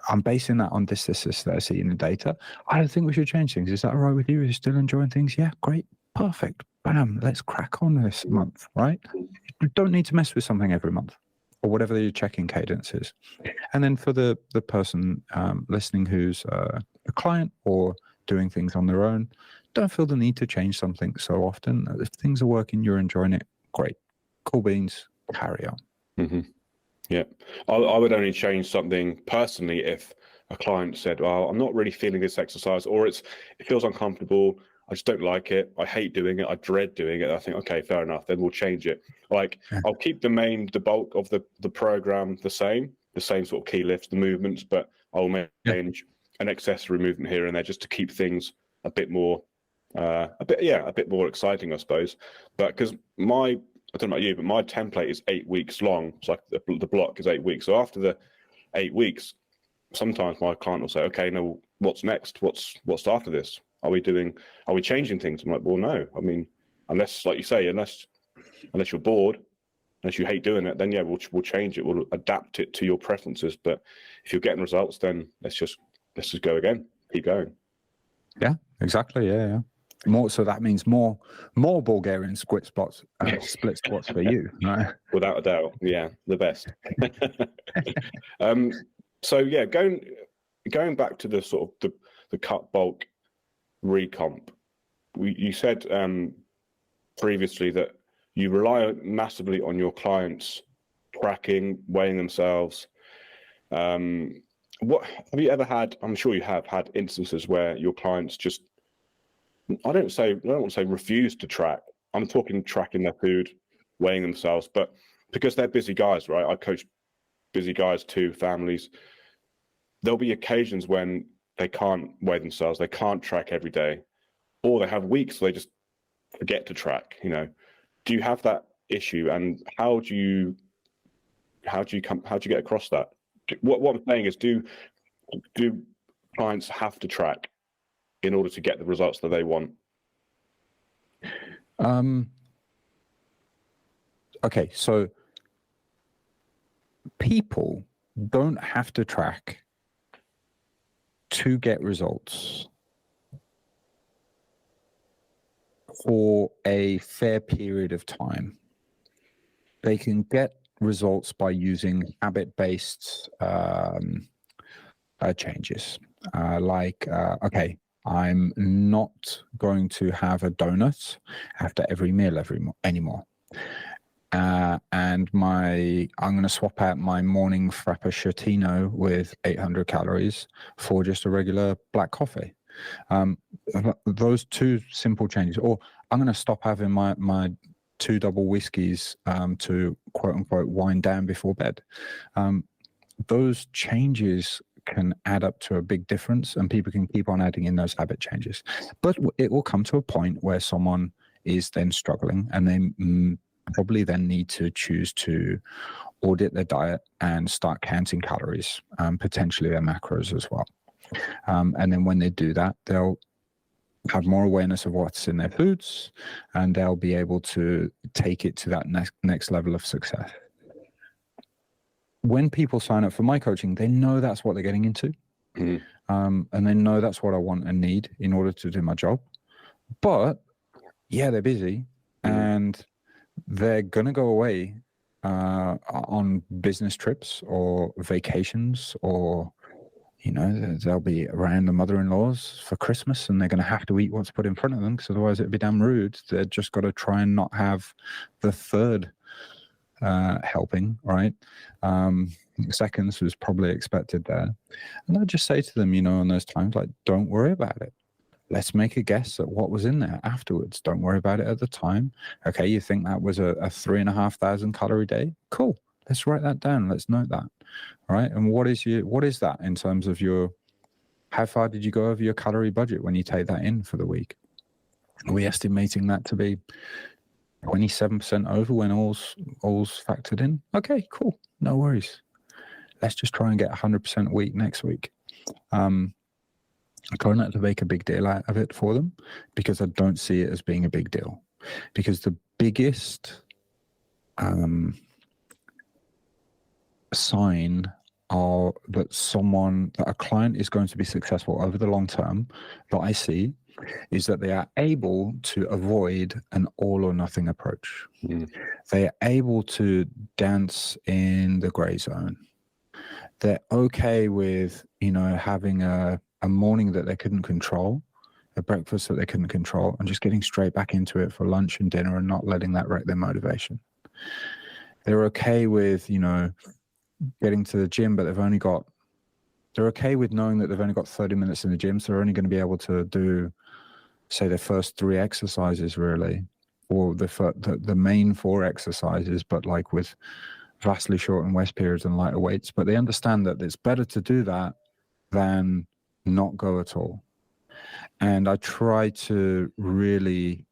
I'm basing that on this that I see in the data. I don't think we should change things. Is that all right with you? Are you still enjoying things? Yeah, great. Perfect. Bam. Let's crack on this month, right? You don't need to mess with something every month or whatever your check-in cadence is. And then for the person listening who's a client or doing things on their own, don't feel the need to change something so often. If things are working, you're enjoying it, great. Cool beans, carry on. Yeah. I would only change something personally if a client said, well, I'm not really feeling this exercise, or it feels uncomfortable. I just don't like it. I hate doing it. I dread doing it. I think, okay, fair enough. Then we'll change it. Like, I'll keep the bulk of the program the same sort of key lifts, the movements, but I'll change an accessory movement here and there just to keep things a bit more exciting, I suppose. But because I don't know about you, but my template is 8 weeks long. It's like the block is 8 weeks. So after the 8 weeks, sometimes my client will say, okay, no, what's next? What's after this? Are we changing things? I'm like, well, no. I mean, unless, like you say, unless you're bored, unless you hate doing it, then yeah, we'll change it. We'll adapt it to your preferences. But if you're getting results, then let's just go again. Keep going. Yeah, exactly. Yeah. More, so that means more Bulgarian split squats for you, right? Without a doubt, yeah, the best. So yeah, going back to the sort of the cut bulk recomp, you said previously that you rely massively on your clients tracking, weighing themselves. What have you ever had? I'm sure you have had instances where your clients just, I don't want to say refuse to track. I'm talking tracking their food, weighing themselves, but because they're busy guys, right? I coach busy guys too, families. There'll be occasions when they can't weigh themselves, they can't track every day, or they have weeks where they just forget to track. Do you have that issue, and how do you get across that? What I'm saying is, do clients have to track in order to get the results that they want? Okay, so people don't have to track to get results for a fair period of time. They can get results by using habit-based changes. Okay, I'm not going to have a donut after every meal anymore. And I'm going to swap out my morning frappuccino with 800 calories for just a regular black coffee. Those two simple changes. Or I'm going to stop having my 2 double whiskeys to quote unquote wind down before bed. Those changes can add up to a big difference, and people can keep on adding in those habit changes. But it will come to a point where someone is then struggling, and they probably then need to choose to audit their diet and start counting calories, potentially their macros as well. And then when they do that, they'll have more awareness of what's in their foods, and they'll be able to take it to that next level of success. When people sign up for my coaching, they know that's what they're getting into. And they know that's what I want and need in order to do my job. But yeah, they're busy, and they're going to go away on business trips or vacations, or they'll be around the mother-in-laws for Christmas, and they're going to have to eat what's put in front of them, because otherwise it'd be damn rude. They're just got to try and not have the third helping, right? Seconds was probably expected there. And I'd just say to them, in those times, like, don't worry about it. Let's make a guess at what was in there afterwards. Don't worry about it at the time. Okay, you think that was a 3,500 calorie day? Cool. Let's write that down. Let's note that. All right. And what is that in terms of how far did you go over your calorie budget when you take that in for the week? Are we estimating that to be 27% over when all's factored in? Okay, cool. No worries. Let's just try and get 100% a week next week. I try not to make a big deal out of it for them, because I don't see it as being a big deal. Because the biggest sign that a client is going to be successful over the long term that I see is that they are able to avoid an all or nothing approach. They are able to dance in the gray zone. They're okay with, having a morning that they couldn't control, a breakfast that they couldn't control, and just getting straight back into it for lunch and dinner and not letting that wreck their motivation. They're okay with, getting to the gym, but they're okay with knowing that they've only got 30 minutes in the gym, so they're only going to be able to do, say, their first 3 exercises, really, or the main 4 exercises, but like with vastly shortened rest periods and lighter weights. But they understand that it's better to do that than not go at all. And I try to really,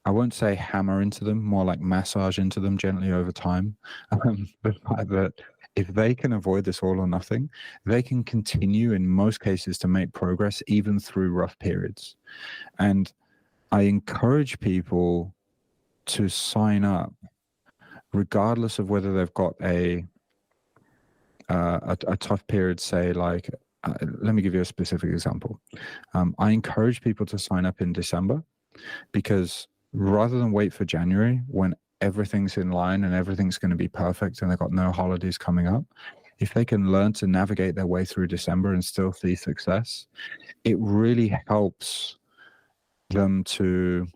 I won't say hammer into them, more like massage into them gently over time. The fact that if they can avoid this all or nothing, they can continue in most cases to make progress even through rough periods. And I encourage people to sign up regardless of whether they've got a tough period, say, like, let me give you a specific example. I encourage people to sign up in December, because rather than wait for January when everything's in line and everything's going to be perfect and they've got no holidays coming up, if they can learn to navigate their way through December and still see success, it really helps them to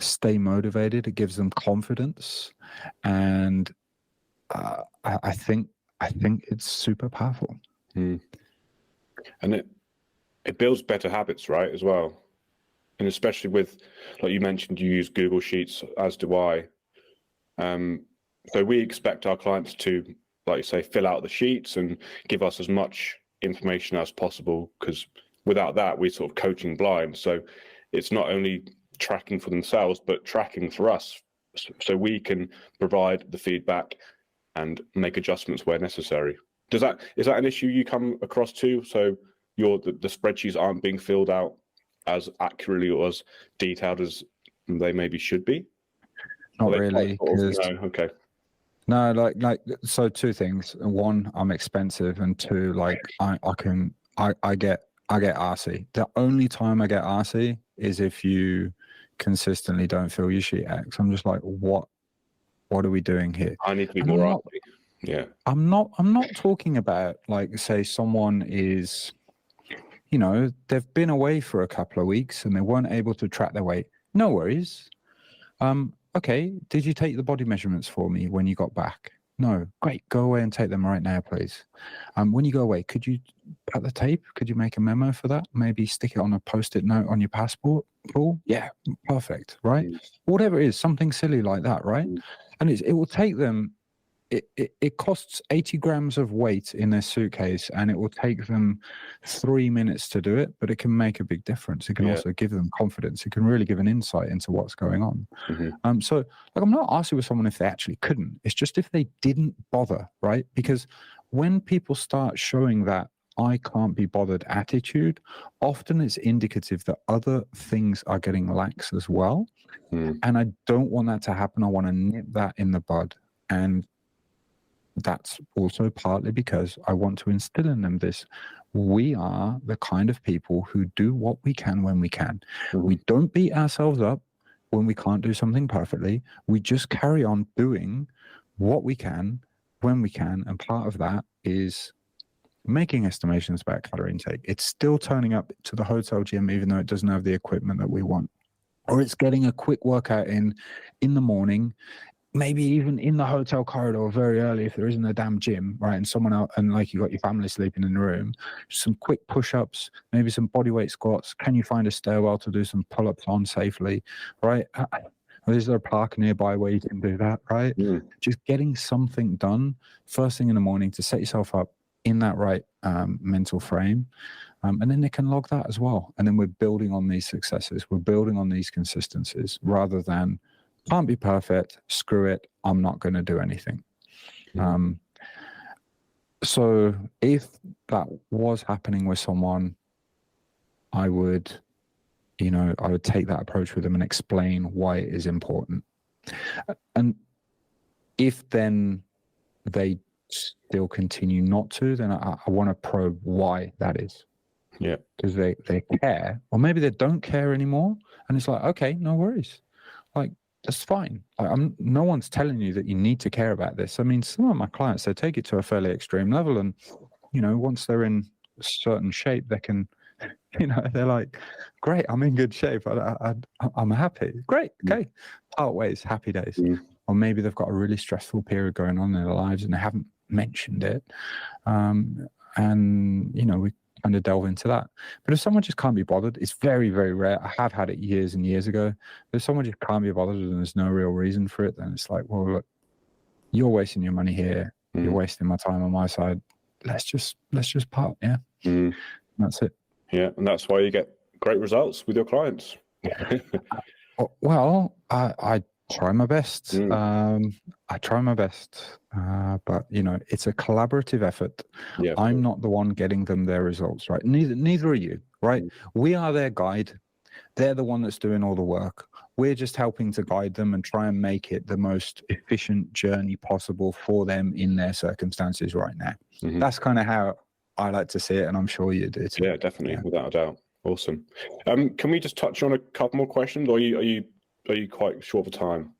stay motivated. It gives them confidence, and I think it's super powerful. And it builds better habits, right, as well. And especially with, like you mentioned, you use Google Sheets, as do I. So we expect our clients to, like you say, fill out the sheets and give us as much information as possible, because without that, we're sort of coaching blind. So it's not only tracking for themselves, but tracking for us, so we can provide the feedback and make adjustments where necessary. Is that an issue you come across too? So the spreadsheets aren't being filled out as accurately or as detailed as they maybe should be? Not really. No, okay. No, like so 2 things. 1, I'm expensive, and 2, like I get arsey. The only time I get arsey is if you consistently don't fill your sheet X. I'm just like, what are we doing here? I need to be more arsey. Yeah. I'm not talking about, like, say someone is, they've been away for a couple of weeks and they weren't able to track their weight. No worries. Okay, did you take the body measurements for me when you got back? No. Great. Go away and take them right now, please. When you go away, could you cut the tape? Could you make a memo for that? Maybe stick it on a Post-it note on your passport? Cool. Yeah, perfect. Right? Whatever it is, something silly like that, right? And it will take them, it costs 80 grams of weight in their suitcase, and it will take them 3 minutes to do it, but it can make a big difference. It can also give them confidence. It can really give an insight into what's going on. So, like, I'm not asking with someone if they actually couldn't. It's just if they didn't bother, right? Because when people start showing that I can't be bothered attitude, often it's indicative that other things are getting lax as well. And I don't want that to happen. I want to nip that in the bud. And that's also partly because I want to instill in them this: we are the kind of people who do what we can when we can. We don't beat ourselves up when we can't do something perfectly, we just carry on doing what we can when we can. And part of that is making estimations about calorie intake. It's still turning up to the hotel gym, even though it doesn't have the equipment that we want. Or it's getting a quick workout in the morning, maybe even in the hotel corridor very early if there isn't a damn gym, right? And someone else, and like you got your family sleeping in the room, some quick push-ups, maybe some bodyweight squats. Can you find a stairwell to do some pull-ups on safely, right? Is there a park nearby where you can do that, right? Just getting something done first thing in the morning to set yourself up in that right mental frame. And then they can log that as well. And then we're building on these successes. We're building on these consistencies rather than can't be perfect, screw it, I'm not going to do anything. So if that was happening with someone, I would take that approach with them and explain why it is important. And if then they still continue not to, then I want to probe why that is. Yeah. Because they care, or maybe they don't care anymore. And it's like, okay, no worries. Like, that's fine. No one's telling you that you need to care about this. I mean, some of my clients, they take it to a fairly extreme level. And, once they're in a certain shape, they can, they're like, great, I'm in good shape. I'm happy. Great. Okay. Part ways, happy days. Or maybe they've got a really stressful period going on in their lives and they haven't mentioned it. We kind of delve into that. But if someone just can't be bothered, it's very, very rare. I have had it years and years ago. But if someone just can't be bothered and there's no real reason for it, then it's like, well, look, you're wasting your money here. You're wasting my time on my side. Let's just part. Yeah. That's it. Yeah. And that's why you get great results with your clients. Well, I try my best. I try my best. But it's a collaborative effort. Yeah, I'm not the one getting them their results, right? Neither are you, right? We are their guide. They're the one that's doing all the work. We're just helping to guide them and try and make it the most efficient journey possible for them in their circumstances right now. That's kind of how I like to see it, and I'm sure you do too. Yeah, definitely, without a doubt. Awesome. Can we just touch on a couple more questions, or are you quite short for time?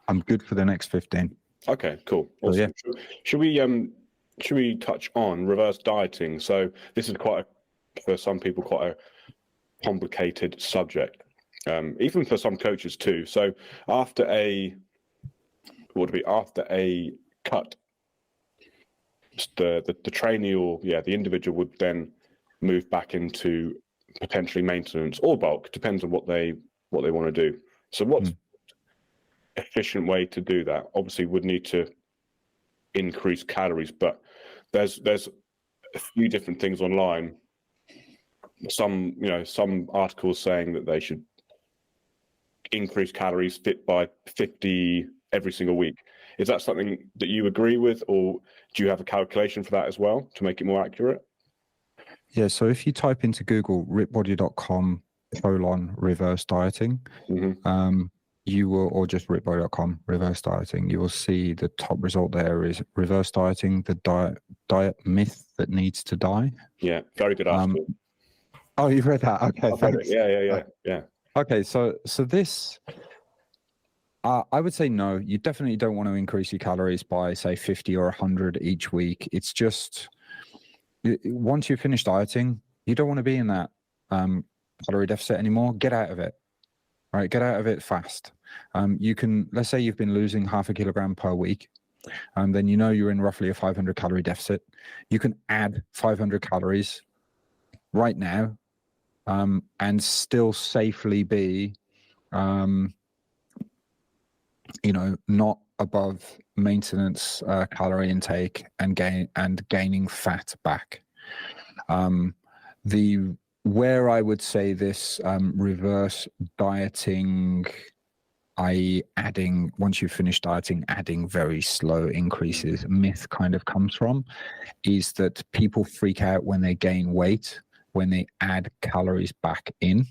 I'm good for the next 15. Okay, cool. Awesome. So, yeah. Should we touch on reverse dieting? So this is for some people quite a complicated subject, even for some coaches too. So after a cut, the trainee or the individual would then move back into potentially maintenance or bulk, depends on what they want to do. So what's efficient way to do that? Obviously would need to increase calories, but there's a few different things online. Some articles saying that they should increase calories fit by 50 every single week. Is that something that you agree with, or do you have a calculation for that as well to make it more accurate? Yeah, so if you type into Google ripbody.com reverse dieting, you will, or just ripbody.com reverse dieting, you will see the top result there is reverse dieting, the diet myth that needs to die. Yeah, very good article. Oh, you've read that? Okay, thanks. Yeah. Okay, so this, I would say no, you definitely don't want to increase your calories by, say, 50 or 100 each week. It's just, once you finish dieting, you don't want to be in that calorie deficit anymore. Get out of it, right? Get out of it fast. You can, let's say you've been losing 0.5 kilogram per week, and then you're in roughly a 500 calorie deficit. You can add 500 calories right now and still safely be, not above maintenance calorie intake and gaining fat back. Where I would say this reverse dieting, i.e. adding, once you finish dieting, adding very slow increases, myth kind of comes from, is that people freak out when they gain weight, when they add calories back in.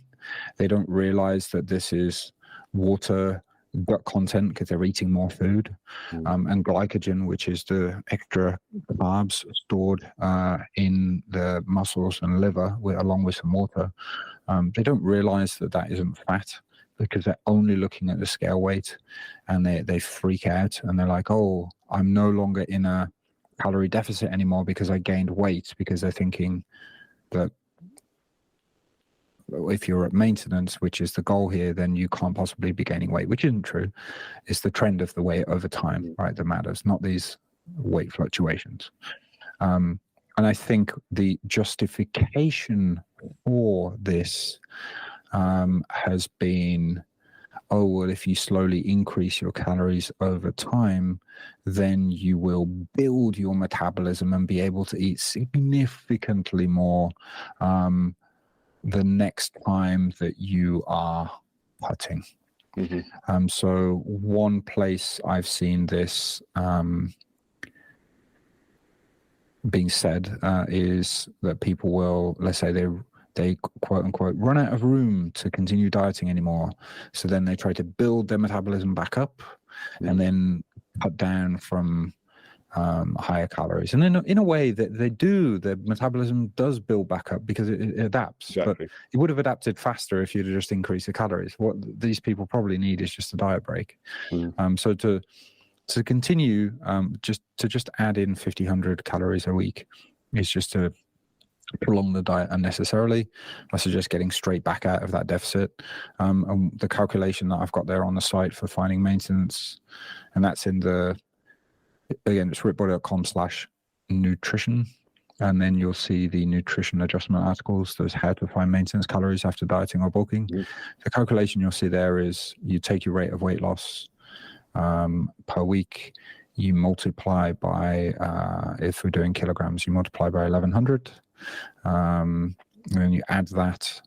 They don't realize that this is water gut content because they're eating more food, and glycogen, which is the extra carbs stored in the muscles and liver, along with some water. They don't realize that that isn't fat because they're only looking at the scale weight, and they freak out and they're like, oh, I'm no longer in a calorie deficit anymore because I gained weight, because they're thinking that if you're at maintenance, which is the goal here, then you can't possibly be gaining weight, which isn't true. It's the trend of the weight over time, right, that matters, not these weight fluctuations. And I think the justification for this has been, oh, well, if you slowly increase your calories over time, then you will build your metabolism and be able to eat significantly more the next time that you are putting. So one place I've seen this being said is that people will, let's say they quote unquote run out of room to continue dieting anymore. So then they try to build their metabolism back up and then cut down from higher calories. And in a way that they do, the metabolism does build back up because it adapts. Exactly. But it would have adapted faster if you'd just increased the calories. What these people probably need is just a diet break. So to continue, just add in 1,500 calories a week is just to prolong the diet unnecessarily. I suggest getting straight back out of that deficit. And the calculation that I've got there on the site for finding maintenance, and that's in the, again, it's ripbody.com/nutrition. And then you'll see the nutrition adjustment articles. There's how to find maintenance calories after dieting or bulking. The calculation you'll see there is you take your rate of weight loss per week, you multiply by, if we're doing kilograms, you multiply by 1,100. And then you add that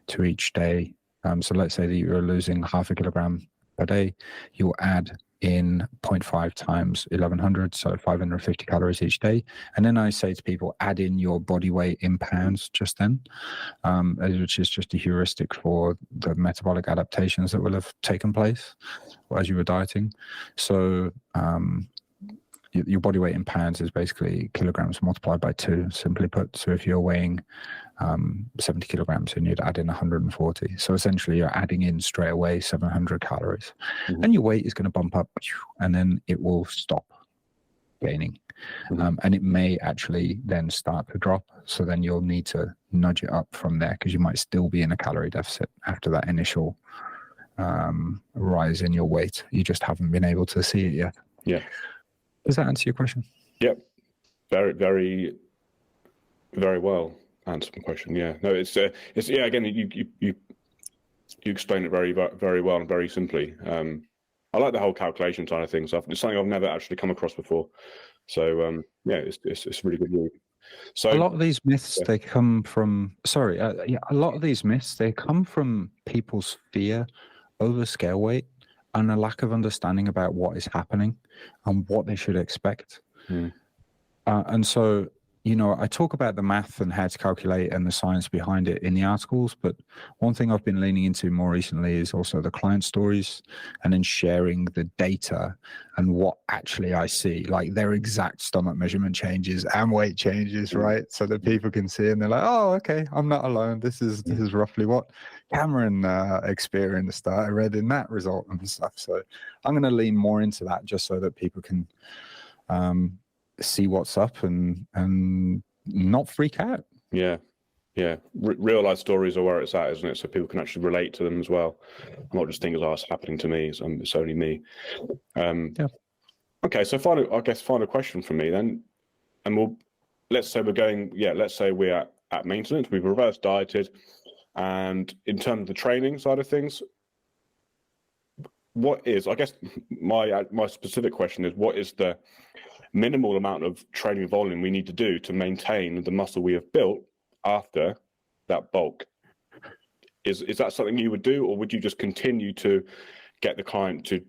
to each day. So let's say that you're losing 0.5 kilogram per day. You'll add in 0.5 times 1,100, so 550 calories each day. And then I say to people, add in your body weight in pounds just then, which is just a heuristic for the metabolic adaptations that will have taken place as you were dieting. So your body weight in pounds is basically kilograms multiplied by 2, simply put. So if you're weighing 70 kilograms, and you'd add in 140. So essentially you're adding in straight away 700 calories. And your weight is going to bump up, and then it will stop gaining. And it may actually then start to drop. So then you'll need to nudge it up from there, because you might still be in a calorie deficit after that initial rise in your weight. You just haven't been able to see it yet. Yeah. Does that answer your question? Yep. Very, very, very well answered my question. Yeah. No, it's yeah. Again, you explain it very, very well and very simply. I like the whole calculation side of things. It's something I've never actually come across before. So yeah, it's really good read. So a lot of these myths, they come from, a lot of these myths, they come from people's fear over scale weight and a lack of understanding about what is happening and what they should expect. And so, I talk about the math and how to calculate and the science behind it in the articles, but one thing I've been leaning into more recently is also the client stories, and then sharing the data and what actually I see, like their exact stomach measurement changes and weight changes, right? So that people can see and they're like, oh, okay, I'm not alone. This is roughly what Cameron experienced. I read in that result and stuff. So I'm going to lean more into that just so that people can see what's up and not freak out. Yeah. Real life stories are where it's at, isn't it? So people can actually relate to them as well. I'm not just thinking, oh, it's happening to me. It's only me. Yeah. Okay. So final question from me then, and let's say we're at maintenance. We've reverse dieted, and in terms of the training side of things, my specific question is, what is the minimal amount of training volume we need to do to maintain the muscle we have built after that bulk? Is that something you would do, or would you just continue to get the client to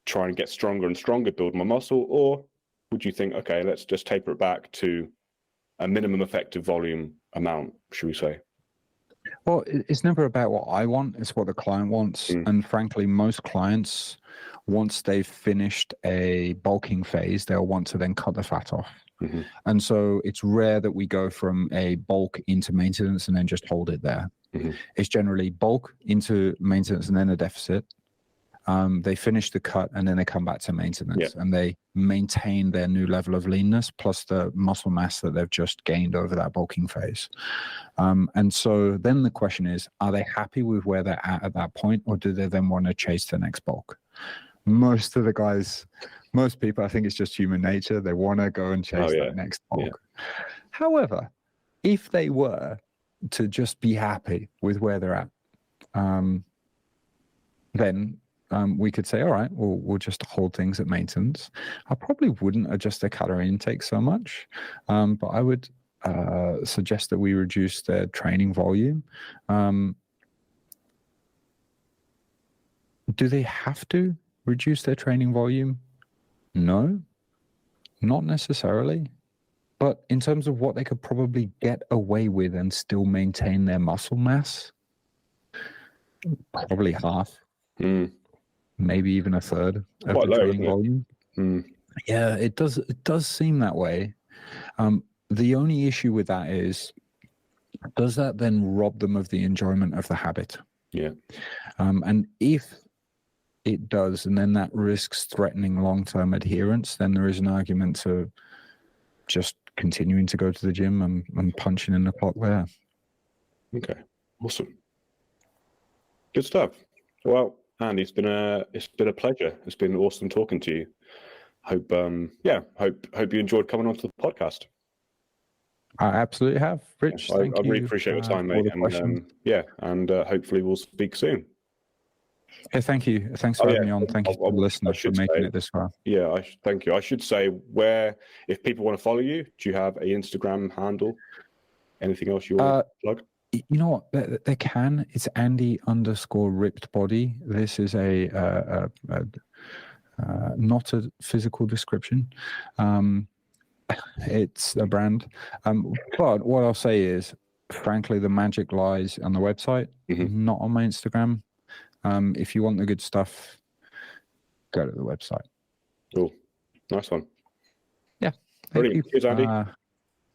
try and get stronger and stronger, build more muscle? Or would you think, okay, let's just taper it back to a minimum effective volume amount, should we say? Well, it's never about what I want, it's what the client wants. Mm. And frankly, most clients, once they've finished a bulking phase, they'll want to then cut the fat off. Mm-hmm. And so it's rare that we go from a bulk into maintenance and then just hold it there. Mm-hmm. It's generally bulk into maintenance and then a deficit. They finish the cut and then they come back to maintenance, and they maintain their new level of leanness plus the muscle mass that they've just gained over that bulking phase. And so then the question is, are they happy with where they're at that point, or do they then want to chase the next bulk? Most of the guys, most people, I think it's just human nature. They want to go and chase that next bulk. Yeah. However, if they were to just be happy with where they're at, then we could say, all right, we'll just hold things at maintenance. I probably wouldn't adjust their calorie intake so much, but I would suggest that we reduce their training volume. Do they have to reduce their training volume? No, not necessarily. But in terms of what they could probably get away with and still maintain their muscle mass, probably half. Maybe even a third of Quite the low, training volume. Yeah, it does seem that way. The only issue with that is, does that then rob them of the enjoyment of the habit? Yeah. And if it does, and then that risks threatening long-term adherence, then there is an argument to just continuing to go to the gym and punching in the clock there. Okay, awesome. Good stuff. Well, Andy, it's been a pleasure. It's been awesome talking to you. Hope you enjoyed coming onto the podcast. I absolutely have, Rich. I really appreciate your time, mate. And hopefully we'll speak soon. Yeah, thank you. Thanks for having me on. Thank you to the listeners for making it this far. Yeah, thank you. I should say, if people want to follow you, do you have an Instagram handle? Anything else you want to plug? You know what? They can. It's Andy_ripped_body. This is not a physical description. It's a brand. But what I'll say is, frankly, the magic lies on the website, not on my Instagram. If you want the good stuff, go to the website. Cool. Nice one. Yeah. Thank you. Cheers, Andy.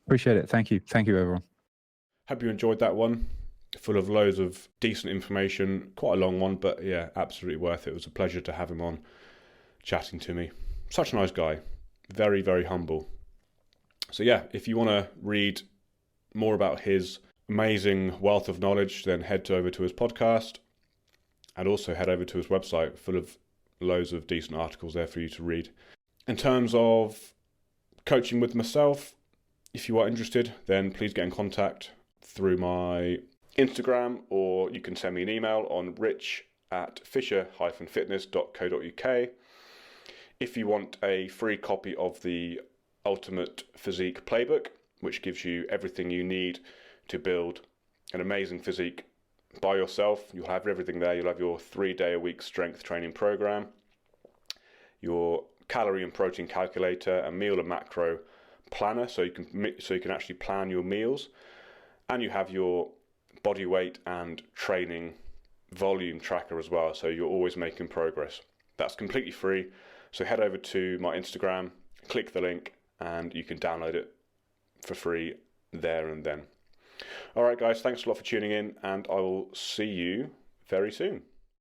Appreciate it. Thank you. Thank you, everyone. Hope you enjoyed that one. Full of loads of decent information. Quite a long one, but yeah, absolutely worth it. It was a pleasure to have him on chatting to me. Such a nice guy. Very, very humble. So yeah, if you want to read more about his amazing wealth of knowledge, then head over to his podcast and also head over to his website, full of loads of decent articles there for you to read. In terms of coaching with myself, if you are interested, then please get in contact through my Instagram, or you can send me an email on rich@fisher-fitness.co.uk. If you want a free copy of the Ultimate Physique Playbook, which gives you everything you need to build an amazing physique by yourself, you'll have everything there. You'll have your 3-day-a-week strength training program, your calorie and protein calculator, a meal and macro planner, so you can actually plan your meals, and you have your body weight and training volume tracker as well, so you're always making progress. That's completely free, so head over to my Instagram, click the link, and you can download it for free there and then. All right, guys, thanks a lot for tuning in, and I will see you very soon.